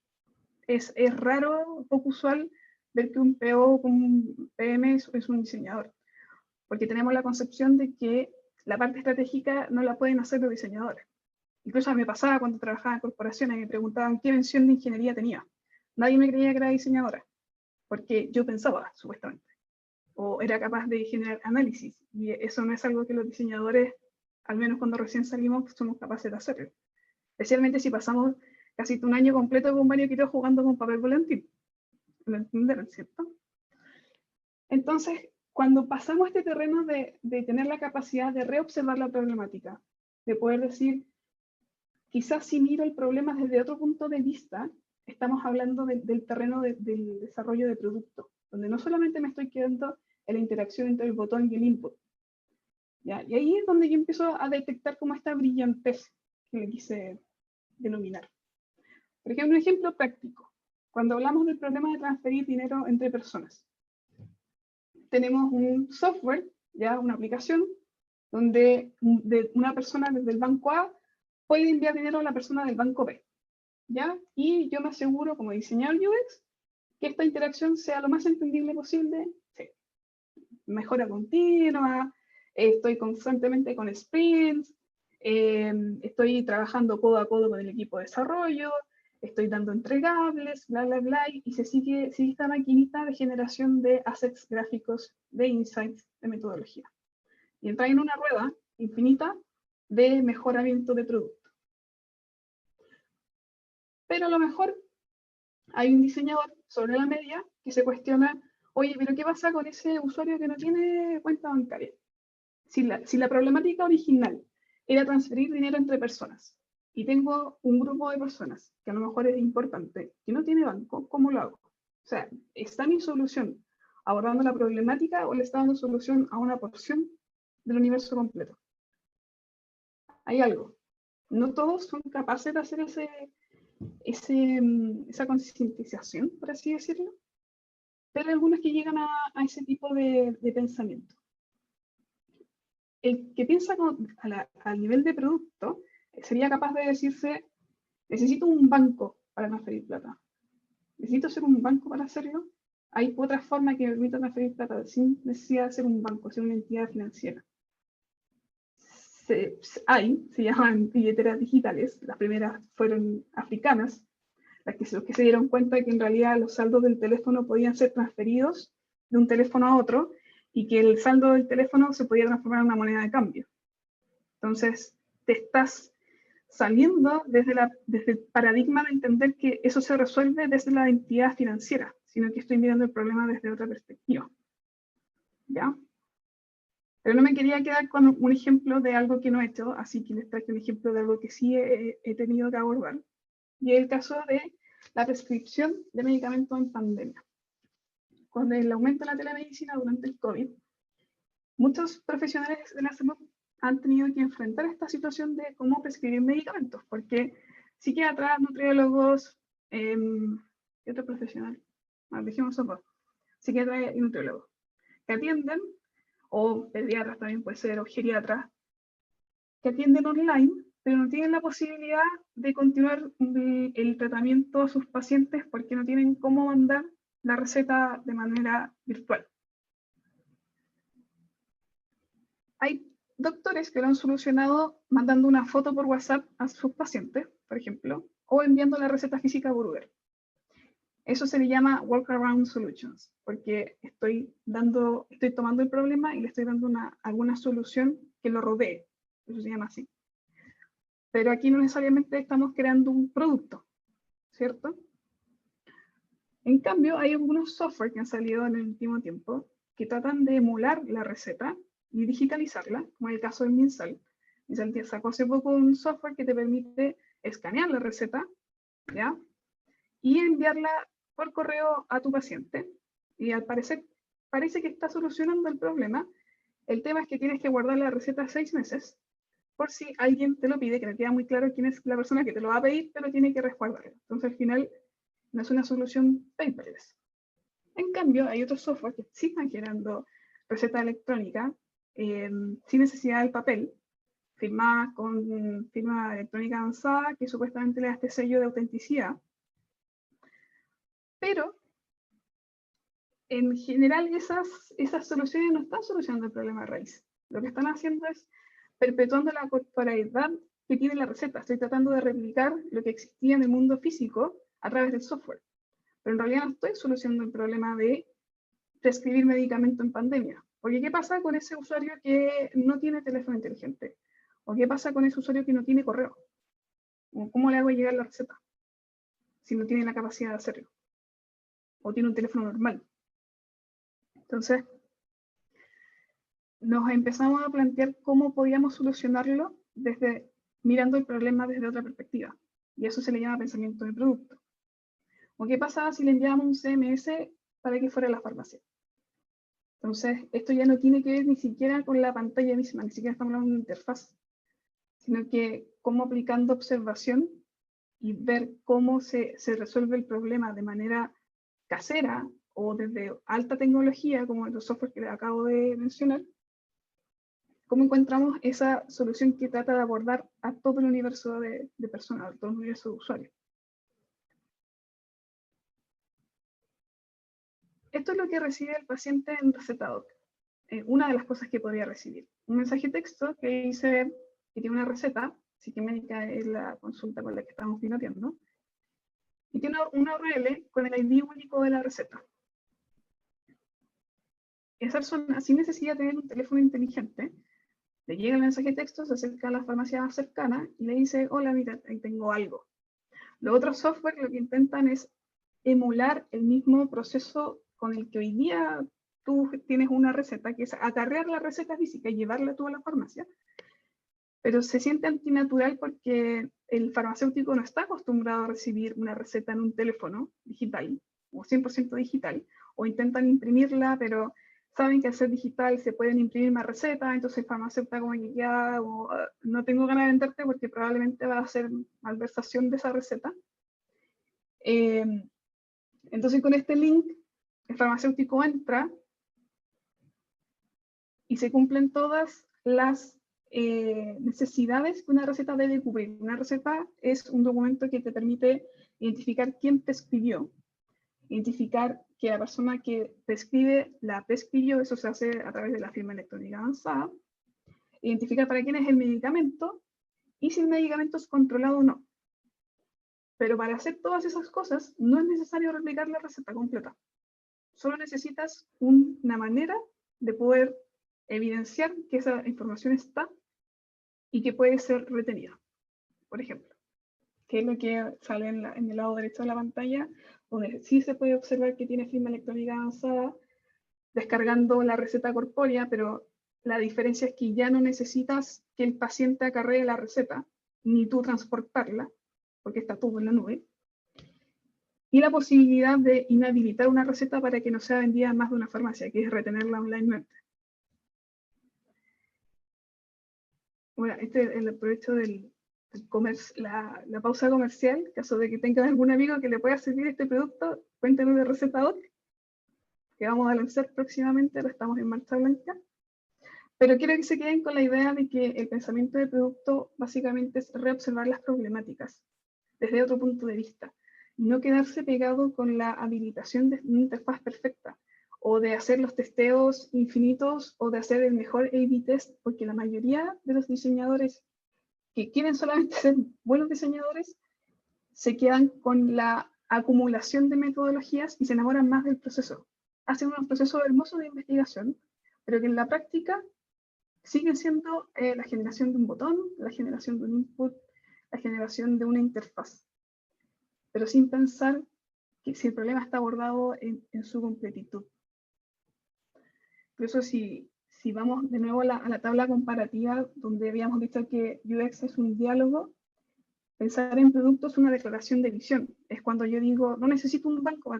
Speaker 4: Es raro, poco usual ver que un PO o un PM es un diseñador, porque tenemos la concepción de que la parte estratégica no la pueden hacer los diseñadores. Incluso me pasaba cuando trabajaba en corporaciones y me preguntaban qué mención de ingeniería tenía. Nadie me creía que era diseñadora, porque yo pensaba, supuestamente, o era capaz de generar análisis, y eso no es algo que los diseñadores, al menos cuando recién salimos, somos capaces de hacer. Especialmente si pasamos casi un año completo con Mario Quiro jugando con papel volantín. ¿Lo entenderán, cierto? Entonces, cuando pasamos a este terreno de tener la capacidad de reobservar la problemática, de poder decir, quizás si miro el problema desde otro punto de vista, estamos hablando del terreno del desarrollo de producto, donde no solamente me estoy quedando en la interacción entre el botón y el input, ¿ya? Y ahí es donde yo empiezo a detectar como esta brillantez que le quise denominar. Por ejemplo, un ejemplo práctico. Cuando hablamos del problema de transferir dinero entre personas, tenemos un software, ya una aplicación, donde una persona desde el banco A puede enviar dinero a la persona del banco B, ¿ya? Y yo me aseguro, como diseñador UX, que esta interacción sea lo más entendible posible. Sí. Mejora continua, estoy constantemente con sprints, estoy trabajando codo a codo con el equipo de desarrollo, estoy dando entregables, bla, bla, bla, y sigue esta maquinita de generación de assets gráficos, de insights, de metodología. Y entra en una rueda infinita de mejoramiento de producto. Pero a lo mejor hay un diseñador sobre la media que se cuestiona, oye, pero ¿qué pasa con ese usuario que no tiene cuenta bancaria? Si la problemática original era transferir dinero entre personas, y tengo un grupo de personas que a lo mejor es importante, que no tiene banco, ¿cómo lo hago? O sea, ¿está mi solución abordando la problemática o le está dando solución a una porción del universo completo? Hay algo. No todos son capaces de hacer esa concientización, por así decirlo, pero hay algunos que llegan a ese tipo de pensamiento. El que piensa al nivel de producto sería capaz de decirse, necesito un banco para transferir plata. ¿Necesito ser un banco para hacerlo? Hay otra forma que me permita transferir plata sin necesidad de ser un banco, ser una entidad financiera. Se llaman billeteras digitales. Las primeras fueron africanas, los que se dieron cuenta que en realidad los saldos del teléfono podían ser transferidos de un teléfono a otro y que el saldo del teléfono se podía transformar en una moneda de cambio. Entonces, te estás saliendo desde el paradigma de entender que eso se resuelve desde la entidad financiera, sino que estoy mirando el problema desde otra perspectiva. ¿Ya? Pero no me quería quedar con un ejemplo de algo que no he hecho, así que les traje un ejemplo de algo que sí he tenido que abordar. Y es el caso de la prescripción de medicamentos en pandemia. Con el aumento de la telemedicina durante el COVID, muchos profesionales de la salud han tenido que enfrentar esta situación de cómo prescribir medicamentos, porque psiquiatras, nutriólogos, ¿qué otro profesional? Dijimos sopa, psiquiatras y nutriólogos, que atienden, o pediatras también puede ser, o geriatras, que atienden online, pero no tienen la posibilidad de continuar el tratamiento a sus pacientes porque no tienen cómo mandar la receta de manera virtual. Hay doctores que lo han solucionado mandando una foto por WhatsApp a sus pacientes, por ejemplo, o enviando la receta física por Uber. Eso se le llama workaround solutions, porque estoy tomando el problema y le estoy dando alguna solución que lo rodee. Eso se llama así. Pero aquí no necesariamente estamos creando un producto, ¿cierto? En cambio, hay algunos software que han salido en el último tiempo que tratan de emular la receta y digitalizarla, como en el caso de Minsal. Minsal sacó hace poco un software que te permite escanear la receta, ¿ya? Y enviarla por correo a tu paciente. Y al parecer, parece que está solucionando el problema. El tema es que tienes que guardar la receta 6 meses, por si alguien te lo pide, que no queda muy claro quién es la persona que te lo va a pedir, pero tiene que resguardarlo. Entonces, al final, no es una solución paperless. En cambio, hay otros software que sí están generando receta electrónica sin necesidad del papel, firmada con firma electrónica avanzada, que supuestamente le da este sello de autenticidad. Pero, en general, esas soluciones no están solucionando el problema de raíz. Lo que están haciendo es perpetuando la corporalidad que tiene la receta. Estoy tratando de replicar lo que existía en el mundo físico a través del software. Pero en realidad no estoy solucionando el problema de prescribir medicamento en pandemia. Porque ¿qué pasa con ese usuario que no tiene teléfono inteligente? ¿O qué pasa con ese usuario que no tiene correo? ¿Cómo le hago llegar la receta si no tiene la capacidad de hacerlo? ¿O tiene un teléfono normal? Entonces, nos empezamos a plantear cómo podíamos solucionarlo mirando el problema desde otra perspectiva. Y eso se le llama pensamiento de producto. ¿O qué pasaba si le enviábamos un CMS para que fuera a la farmacia? Entonces, esto ya no tiene que ver ni siquiera con la pantalla misma, ni siquiera estamos hablando de una interfaz, sino que cómo aplicando observación y ver cómo se resuelve el problema de manera casera o desde alta tecnología, como los software que les acabo de mencionar, cómo encontramos esa solución que trata de abordar a todo el universo de personas, a todo el universo de usuarios. Esto es lo que recibe el paciente en RecetaDoc. Una de las cosas que podría recibir. Un mensaje de texto que dice que tiene una receta, Psiquimédica es la consulta con la que estamos piloteando, y tiene una URL con el ID único de la receta. Esa persona, sin necesidad de tener un teléfono inteligente, le llega el mensaje de texto, se acerca a la farmacia más cercana y le dice, hola, mira, ahí tengo algo. Los otros software lo que intentan es emular el mismo proceso con el que hoy día tú tienes una receta, que es acarrear la receta física y llevarla tú a la farmacia, pero se siente antinatural porque el farmacéutico no está acostumbrado a recibir una receta en un teléfono digital, o 100% digital, o intentan imprimirla, pero saben que al ser digital se pueden imprimir más recetas, entonces el farmacéutico como que ya, no tengo ganas de venderte porque probablemente va a hacer malversación de esa receta. Entonces con este link, el farmacéutico entra y se cumplen todas las necesidades que una receta debe cubrir. Una receta es un documento que te permite identificar quién te escribió, identificar que la persona que prescribe la prescribió, eso se hace a través de la firma electrónica avanzada, identificar para quién es el medicamento y si el medicamento es controlado o no. Pero para hacer todas esas cosas no es necesario replicar la receta completa. Solo necesitas una manera de poder evidenciar que esa información está y que puede ser retenida. Por ejemplo, que es lo que sale en el lado derecho de la pantalla, donde sí se puede observar que tiene firma electrónica avanzada, descargando la receta corpórea, pero la diferencia es que ya no necesitas que el paciente acarree la receta, ni tú transportarla, porque está todo en la nube, y la posibilidad de inhabilitar una receta para que no sea vendida en más de una farmacia, que es retenerla online. Bueno, este es el aprovecho del la pausa comercial, en caso de que tengas algún amigo que le pueda servir este producto, cuéntenos de RecetaDoc, que vamos a lanzar próximamente, lo estamos en marcha blanca. Pero quiero que se queden con la idea de que el pensamiento de producto básicamente es reobservar las problemáticas desde otro punto de vista, y no quedarse pegado con la habilitación de una interfaz perfecta, o de hacer los testeos infinitos, o de hacer el mejor A/B test, porque la mayoría de los diseñadores que quieren solamente ser buenos diseñadores se quedan con la acumulación de metodologías y se enamoran más del proceso. Hacen unos procesos hermosos de investigación, pero que en la práctica siguen siendo la generación de un botón, la generación de un input, la generación de una interfaz, pero sin pensar que si el problema está abordado en su completitud. Por eso si vamos de nuevo a la tabla comparativa, donde habíamos visto que UX es un diálogo, pensar en productos es una declaración de visión. Es cuando yo digo, no necesito un banco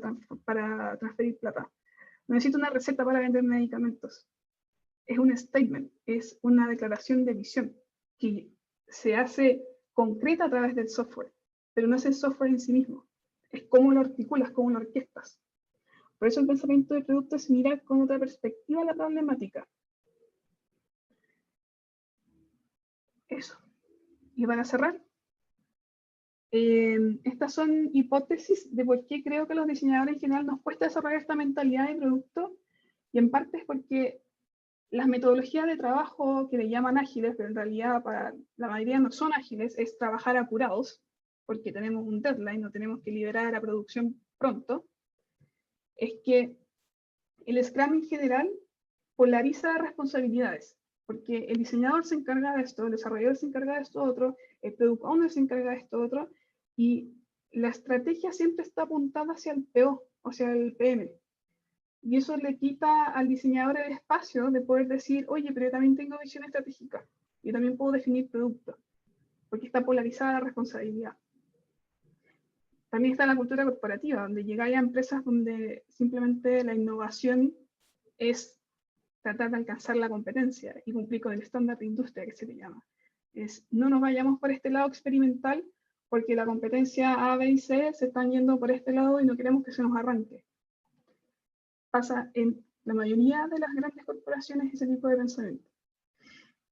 Speaker 4: para transferir plata, no necesito una receta para vender medicamentos. Es un statement, es una declaración de visión que se hace concreta a través del software, pero no es el software en sí mismo, es cómo lo articulas, cómo lo orquestas. Por eso el pensamiento de producto es mirar con otra perspectiva la problemática. Eso. Y para cerrar, estas son hipótesis de por qué creo que a los diseñadores en general nos cuesta desarrollar esta mentalidad de producto, y en parte es porque las metodologías de trabajo que le llaman ágiles, pero en realidad para la mayoría no son ágiles, es trabajar apurados, porque tenemos un deadline, no tenemos que liberar a producción pronto, es que el Scrum en general polariza responsabilidades, porque el diseñador se encarga de esto, el desarrollador se encarga de esto otro, el product owner se encarga de esto otro, y la estrategia siempre está apuntada hacia el PO, hacia el PM. Y eso le quita al diseñador el espacio de poder decir, oye, pero yo también tengo visión estratégica, yo también puedo definir producto, porque está polarizada la responsabilidad. También está la cultura corporativa, donde llegáis a empresas donde simplemente la innovación es tratar de alcanzar la competencia y cumplir con el estándar de industria que se le llama. No nos vayamos por este lado experimental porque la competencia A, B y C se están yendo por este lado y no queremos que se nos arranque. Pasa en la mayoría de las grandes corporaciones ese tipo de pensamiento.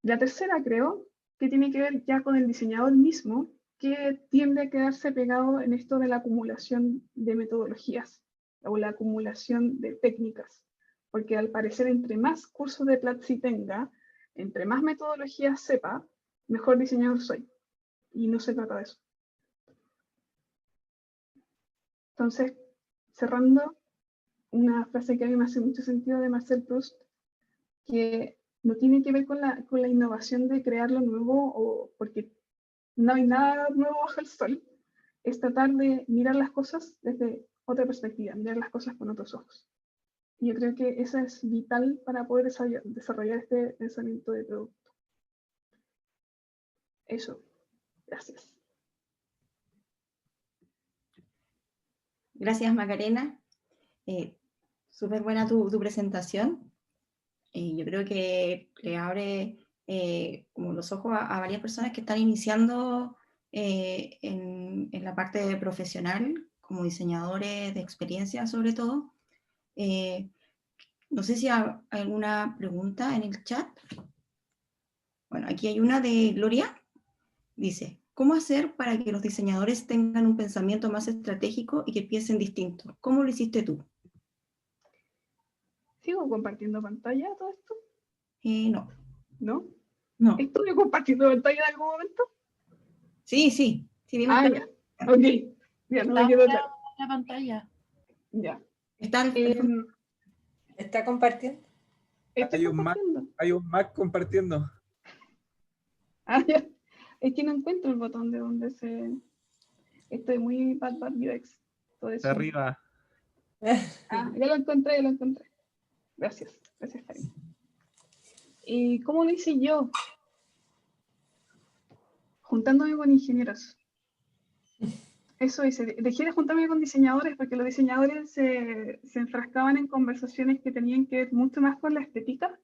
Speaker 4: La tercera, creo, que tiene que ver ya con el diseñador mismo, que tiende a quedarse pegado en esto de la acumulación de metodologías o la acumulación de técnicas. Porque al parecer, entre más cursos de Platzi tenga, entre más metodologías sepa, mejor diseñador soy. Y no se trata de eso. Entonces, cerrando, una frase que a mí me hace mucho sentido de Marcel Proust, que no tiene que ver con la innovación de crear lo nuevo, o porque no hay nada nuevo bajo el sol, es tratar de mirar las cosas desde otra perspectiva, mirar las cosas con otros ojos. Y yo creo que eso es vital para poder desarrollar este pensamiento de producto. Eso. Gracias.
Speaker 2: Gracias, Macarena. Súper buena tu presentación. Yo creo que le abre como los ojos a varias personas que están iniciando en la parte profesional, como diseñadores de experiencia sobre todo. No sé si hay alguna pregunta en el chat. Bueno, aquí hay una de Gloria. Dice, ¿cómo hacer para que los diseñadores tengan un pensamiento más estratégico y que piensen distinto? ¿Cómo lo hiciste tú?
Speaker 4: ¿Sigo compartiendo pantalla todo esto?
Speaker 2: No.
Speaker 4: ¿No?
Speaker 2: No.
Speaker 4: ¿Estuve compartiendo pantalla en algún momento?
Speaker 2: Sí. Vimos
Speaker 4: ya. Ok. Ya, no me quedo atrás.
Speaker 5: La pantalla.
Speaker 4: Ya.
Speaker 2: ¿Está
Speaker 5: ¿Está compartiendo?
Speaker 4: Estoy compartiendo.
Speaker 6: Hay un Mac compartiendo.
Speaker 4: Ya. Es que no encuentro el botón de donde se... Estoy muy bad UX. Todo eso.
Speaker 6: Está arriba.
Speaker 4: Ya lo encontré. Gracias, Farid. ¿Y cómo lo hice yo? Juntándome con ingenieros. Eso hice. Dejé de juntarme con diseñadores porque los diseñadores se enfrascaban en conversaciones que tenían que ver mucho más con la estética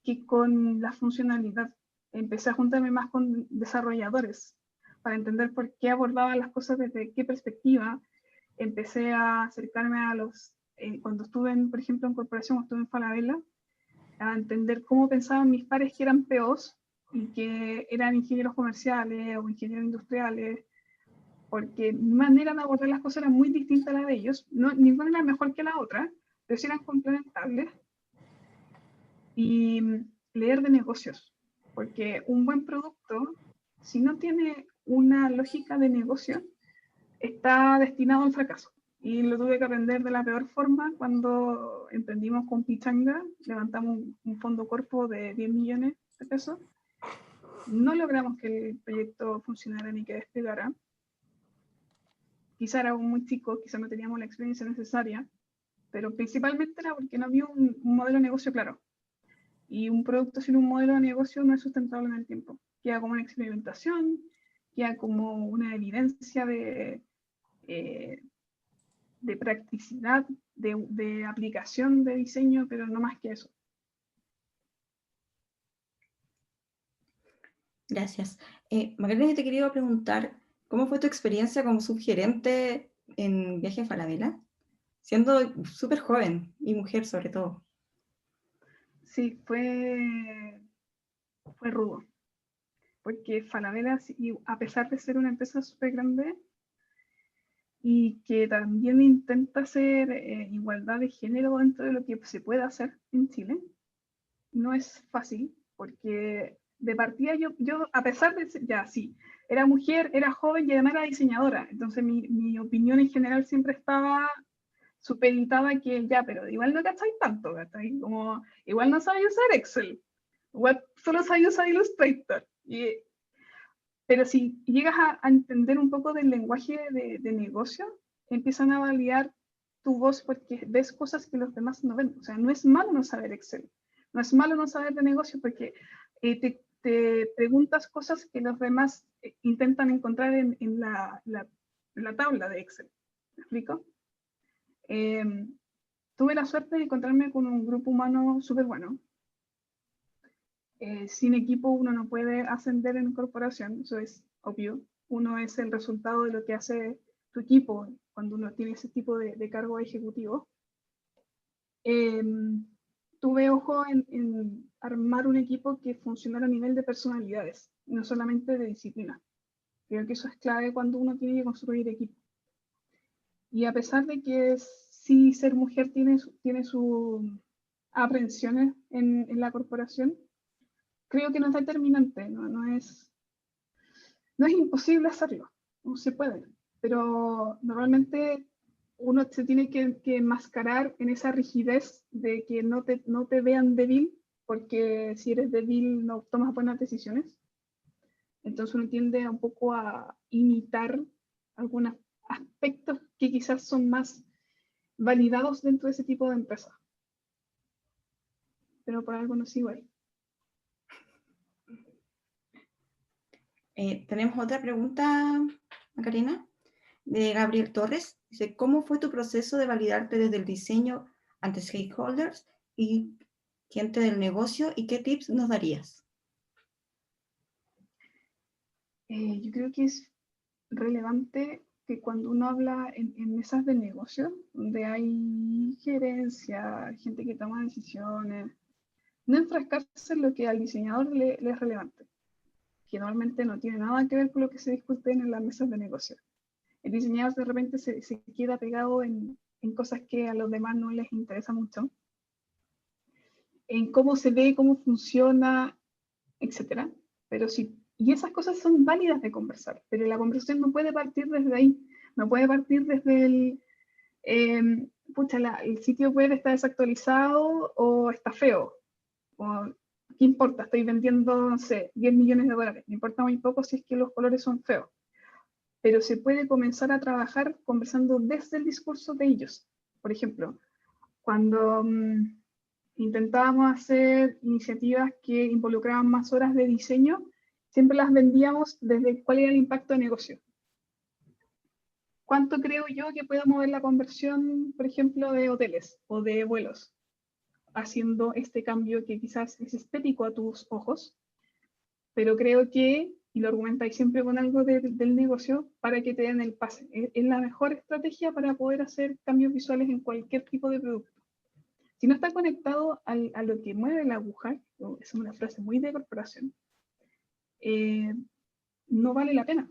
Speaker 4: que con la funcionalidad. Empecé a juntarme más con desarrolladores para entender por qué abordaban las cosas desde qué perspectiva. Empecé a acercarme a los... cuando estuve, por ejemplo, en corporación, estuve en Falabella, a entender cómo pensaban mis pares que eran POs y que eran ingenieros comerciales o ingenieros industriales, porque mi manera de abordar las cosas era muy distinta a la de ellos. No, ninguna era mejor que la otra, pero sí eran complementables. Y leer de negocios, porque un buen producto, si no tiene una lógica de negocio, está destinado al fracaso. Y lo tuve que aprender de la peor forma cuando emprendimos con Pichanga, levantamos un fondo corpo de 10 millones de pesos. No logramos que el proyecto funcionara ni que despegara. Quizá era muy chico, quizá no teníamos la experiencia necesaria, pero principalmente era porque no había un modelo de negocio claro. Y un producto sin un modelo de negocio no es sustentable en el tiempo. Queda como una experimentación, queda como una evidencia de practicidad, de aplicación de diseño, pero no más que eso.
Speaker 2: Gracias. Macarena, te quería preguntar, ¿cómo fue tu experiencia como subgerente en Viaje a Falabella? Siendo súper joven y mujer sobre todo.
Speaker 4: Sí, fue rudo. Porque Falabella, a pesar de ser una empresa súper grande y que también intenta hacer igualdad de género dentro de lo que se puede hacer en Chile, no es fácil, porque de partida yo a pesar de ser, ya sí, era mujer, era joven y además era diseñadora, entonces mi opinión en general siempre estaba supeditada que ya, pero igual no cacháis tanto, ¿cachai? Como, igual no sabéis usar Excel, igual solo sabéis usar Illustrator. Pero si llegas a entender un poco del lenguaje de negocio, empiezan a validar tu voz porque ves cosas que los demás no ven. O sea, no es malo no saber Excel, no es malo no saber de negocio porque te preguntas cosas que los demás intentan encontrar en la tabla de Excel. ¿Me explico? Tuve la suerte de encontrarme con un grupo humano súper bueno. Sin equipo uno no puede ascender en corporación, eso es obvio. Uno es el resultado de lo que hace tu equipo cuando uno tiene ese tipo de cargo ejecutivo. Tuve ojo en armar un equipo que funcionara a nivel de personalidades, no solamente de disciplina. Creo que eso es clave cuando uno tiene que construir equipo. Y a pesar de que sí ser mujer tiene sus aprensiones en la corporación, creo que no es determinante, no es imposible hacerlo, no se puede, pero normalmente uno se tiene que enmascarar en esa rigidez de que no te vean débil, porque si eres débil no tomas buenas decisiones. Entonces uno tiende un poco a imitar algunos aspectos que quizás son más validados dentro de ese tipo de empresa. Pero por algo no sigo ahí.
Speaker 2: Tenemos otra pregunta, Macarena, de Gabriel Torres. Dice, ¿cómo fue tu proceso de validarte desde el diseño ante stakeholders y gente del negocio y qué tips nos darías?
Speaker 4: Yo creo que es relevante que cuando uno habla en mesas de negocio, donde hay gerencia, gente que toma decisiones, no enfrascarse en lo que al diseñador le es relevante, que normalmente no tiene nada que ver con lo que se discute en las mesas de negocio. El diseñador de repente se queda pegado en cosas que a los demás no les interesa mucho, en cómo se ve, cómo funciona, etc. Pero sí, y esas cosas son válidas de conversar, pero la conversación no puede partir desde ahí, no puede partir desde el sitio web está desactualizado o está feo, o ¿qué importa? Estoy vendiendo, no sé, 10 millones de dólares, me importa muy poco si es que los colores son feos, pero se puede comenzar a trabajar conversando desde el discurso de ellos. Por ejemplo, cuando intentábamos hacer iniciativas que involucraban más horas de diseño, siempre las vendíamos desde cuál era el impacto de negocio. ¿Cuánto creo yo que puedo mover la conversión, por ejemplo, de hoteles o de vuelos, haciendo este cambio que quizás es estético a tus ojos, pero creo que, y lo argumentáis siempre con algo del negocio, para que te den el pase. Es la mejor estrategia para poder hacer cambios visuales en cualquier tipo de producto. Si no está conectado a lo que mueve la aguja, es una frase muy de corporación, no vale la pena.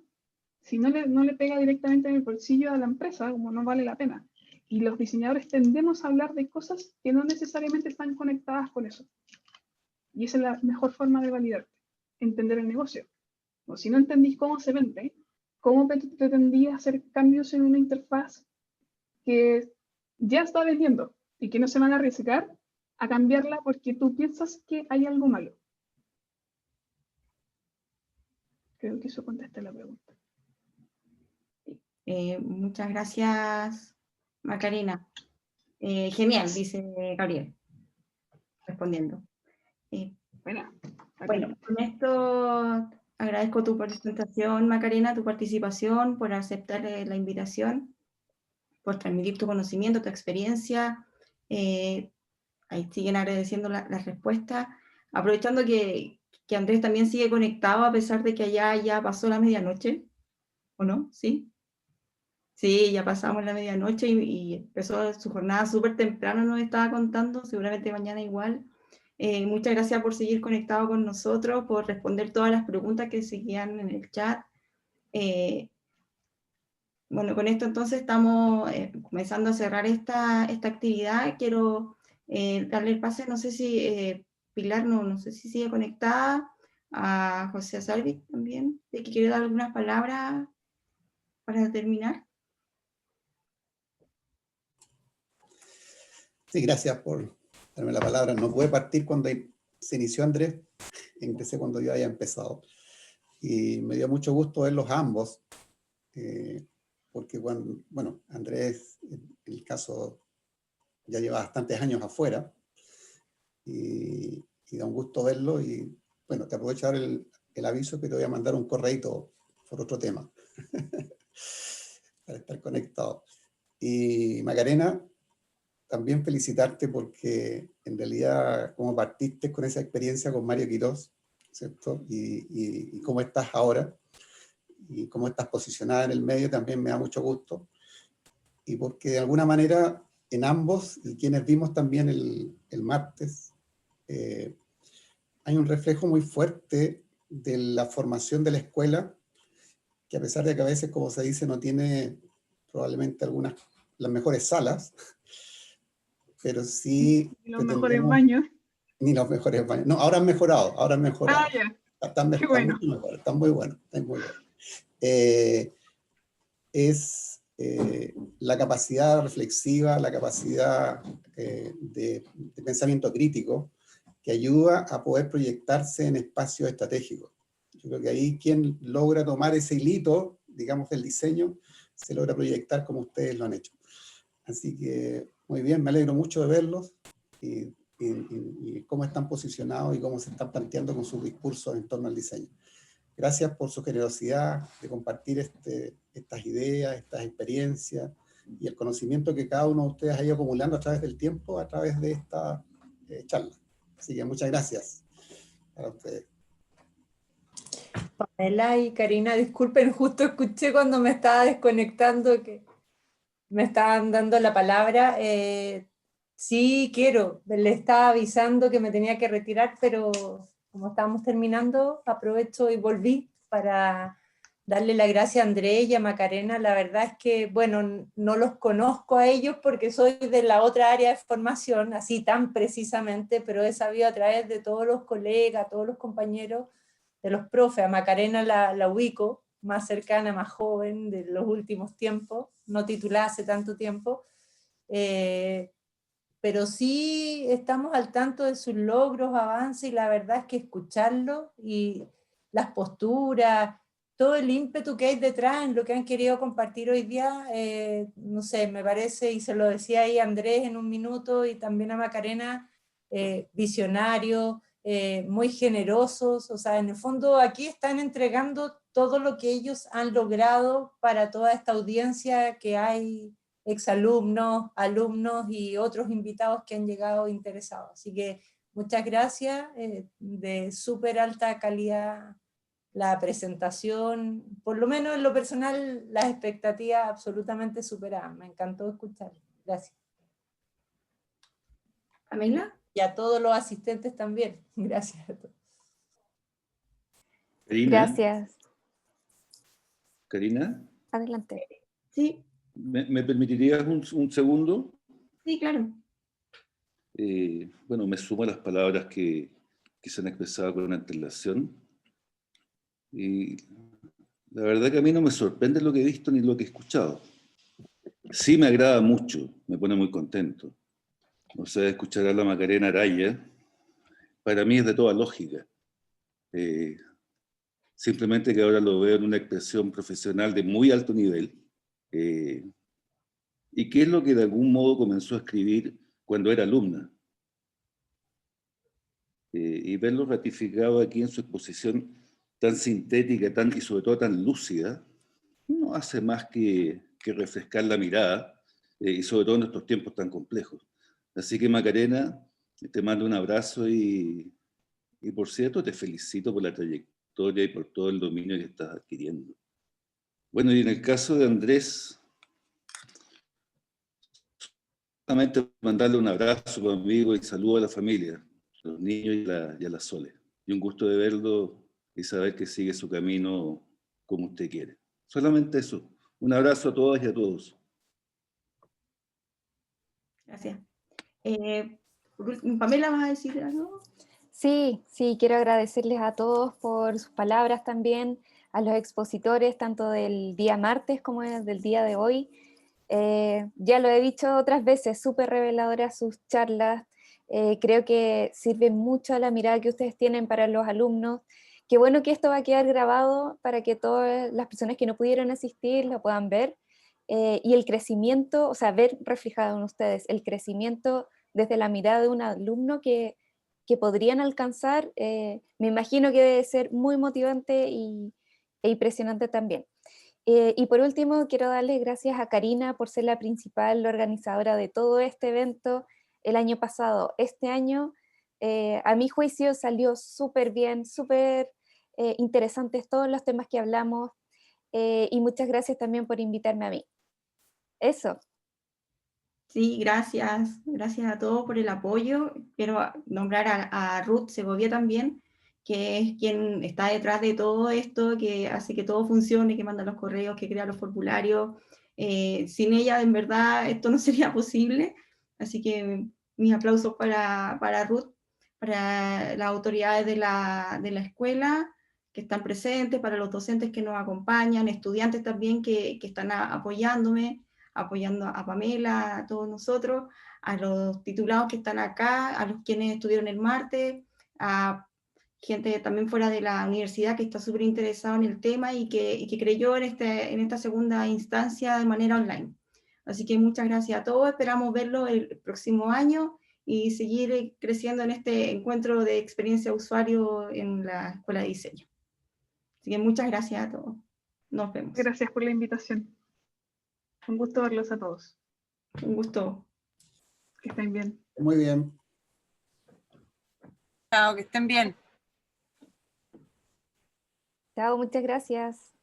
Speaker 4: Si no le pega directamente en el bolsillo a la empresa, como no vale la pena. Y los diseñadores tendemos a hablar de cosas que no necesariamente están conectadas con eso. Y esa es la mejor forma de validarte, entender el negocio. O si no entendís cómo se vende, ¿cómo pretendías hacer cambios en una interfaz que ya está vendiendo y que no se van a arriesgar a cambiarla porque tú piensas que hay algo malo? Creo que eso contesta la pregunta.
Speaker 2: Muchas gracias, Macarena. Genial, dice Gabriel, respondiendo.
Speaker 4: Bueno,
Speaker 2: con esto agradezco tu presentación, Macarena, tu participación, por aceptar la invitación, por transmitir tu conocimiento, tu experiencia. Ahí siguen agradeciendo las respuestas, aprovechando que Andrés también sigue conectado a pesar de que allá ya pasó la medianoche, ¿o no? ¿Sí? Sí, ya pasamos la medianoche y empezó su jornada súper temprano, nos estaba contando, seguramente mañana igual. Muchas gracias por seguir conectado con nosotros, por responder todas las preguntas que seguían en el chat. Bueno, con esto entonces estamos comenzando a cerrar esta actividad. Quiero darle el pase, no sé si Pilar, no sé si sigue conectada, a José Salvi también, de que quiere dar algunas palabras para terminar.
Speaker 7: Sí, gracias por darme la palabra. No pude partir cuando se inició Andrés, empecé cuando yo había empezado. Y me dio mucho gusto verlos ambos, porque bueno, Andrés, en el caso, ya lleva bastantes años afuera, y da un gusto verlo. Y bueno, te aprovecho ahora el aviso que te voy a mandar un correíto por otro tema. para estar conectados. Y Macarena, también felicitarte porque en realidad como partiste con esa experiencia con Mario Quirós, ¿cierto? Y cómo estás ahora, y cómo estás posicionada en el medio, también me da mucho gusto. Y porque de alguna manera en ambos, y quienes vimos también el martes, hay un reflejo muy fuerte de la formación de la escuela, que a pesar de que a veces, como se dice, no tiene probablemente las mejores salas, pero sí
Speaker 4: Los mejores
Speaker 7: pretendemos,
Speaker 4: baños.
Speaker 7: ni los mejores baños. No, ahora han mejorado, ahora han mejorado.
Speaker 4: Ah, ya.
Speaker 7: Están
Speaker 4: Qué bueno.
Speaker 7: mucho mejor, están muy buenos, están muy buenos. Es la capacidad reflexiva, la capacidad de pensamiento crítico, que ayuda a poder proyectarse en espacios estratégicos. Yo creo que ahí quien logra tomar ese hilito, digamos, del diseño, se logra proyectar como ustedes lo han hecho. Así que, muy bien, me alegro mucho de verlos y cómo están posicionados y cómo se están planteando con sus discursos en torno al diseño. Gracias por su generosidad de compartir estas ideas, estas experiencias y el conocimiento que cada uno de ustedes ha ido acumulando a través del tiempo, a través de esta charla. Así que muchas gracias para ustedes.
Speaker 5: Pamela y Karina, disculpen, justo escuché cuando me estaba desconectando que me estaban dando la palabra. Sí, quiero, le estaba avisando que me tenía que retirar, pero como estábamos terminando, aprovecho y volví para darle la gracia a André y a Macarena. La verdad es que, bueno, no los conozco a ellos porque soy de la otra área de formación, así tan precisamente, pero he sabido a través de todos los colegas, todos los compañeros, de los profes. A Macarena la ubico, más cercana, más joven, de los últimos tiempos, no titulada hace tanto tiempo, pero sí estamos al tanto de sus logros, avances, y la verdad es que escucharlo y las posturas, todo el ímpetu que hay detrás en lo que han querido compartir hoy día, no sé, me parece, y se lo decía ahí a Andrés en un minuto, y también a Macarena, visionario, muy generosos. O sea, en el fondo aquí están entregando todo lo que ellos han logrado para toda esta audiencia que hay, exalumnos, alumnos y otros invitados que han llegado interesados. Así que muchas gracias, de súper alta calidad la presentación, por lo menos en lo personal, las expectativas absolutamente superadas. Me encantó escuchar. Gracias.
Speaker 2: ¿Pamela?
Speaker 5: Y a todos los asistentes también. Gracias a todos.
Speaker 6: Karina,
Speaker 1: Gracias.
Speaker 6: Karina,
Speaker 1: Adelante.
Speaker 2: Sí,
Speaker 6: ¿me permitirías un segundo?
Speaker 2: sí, claro.
Speaker 6: Bueno, me sumo a las palabras que se han expresado con antelación. Y la verdad que a mí no me sorprende lo que he visto ni lo que he escuchado. Sí me agrada mucho, me pone muy contento. O sea, escuchar a la Macarena Araya, para mí es de toda lógica. Simplemente que ahora lo veo en una expresión profesional de muy alto nivel, y que es lo que de algún modo comenzó a escribir cuando era alumna. Y verlo ratificado aquí en su exposición tan sintética y sobre todo tan lúcida, no hace más que refrescar la mirada, y sobre todo en estos tiempos tan complejos. Así que Macarena, te mando un abrazo y por cierto te felicito por la trayectoria y por todo el dominio que estás adquiriendo. Bueno, y en el caso de Andrés, solamente mandarle un abrazo conmigo y saludo a la familia, a los niños y a la Sole. Y un gusto de verlo y saber que sigue su camino como usted quiere. Solamente eso. Un abrazo a todas y a todos.
Speaker 2: Gracias. Por último, Pamela, ¿vas a decir algo?
Speaker 1: Sí, quiero agradecerles a todos por sus palabras también, a los expositores, tanto del día martes como del día de hoy. Ya lo he dicho otras veces, súper reveladoras sus charlas. Creo que sirven mucho a la mirada que ustedes tienen para los alumnos. Qué bueno que esto va a quedar grabado para que todas las personas que no pudieron asistir lo puedan ver. Y el crecimiento, o sea, ver reflejado en ustedes el crecimiento desde la mirada de un alumno que podrían alcanzar, me imagino que debe ser muy motivante e impresionante también. Y por último, quiero darle gracias a Karina por ser la principal organizadora de todo este evento el año pasado. Este año, a mi juicio, salió súper bien, súper interesantes todos los temas que hablamos, y muchas gracias también por invitarme a mí. Eso.
Speaker 2: Sí, gracias. Gracias a todos por el apoyo. Quiero nombrar a Ruth Segovia también, que es quien está detrás de todo esto, que hace que todo funcione, que manda los correos, que crea los formularios. Sin ella, en verdad, esto no sería posible. Así que mis aplausos para Ruth, para las autoridades de la escuela que están presentes, para los docentes que nos acompañan, estudiantes también que están apoyándome, apoyando a Pamela, a todos nosotros, a los titulados que están acá, a los quienes estuvieron el martes, a gente también fuera de la universidad que está súper interesado en el tema y que creyó en esta segunda instancia de manera online. Así que muchas gracias a todos, esperamos verlo el próximo año y seguir creciendo en este encuentro de experiencia de usuario en la Escuela de Diseño. Así que muchas gracias a todos. Nos vemos.
Speaker 4: Gracias por la invitación. Un gusto verlos a todos.
Speaker 2: Un gusto.
Speaker 4: Que estén bien.
Speaker 7: Muy bien.
Speaker 8: Chao, que estén bien.
Speaker 1: Chao, muchas gracias.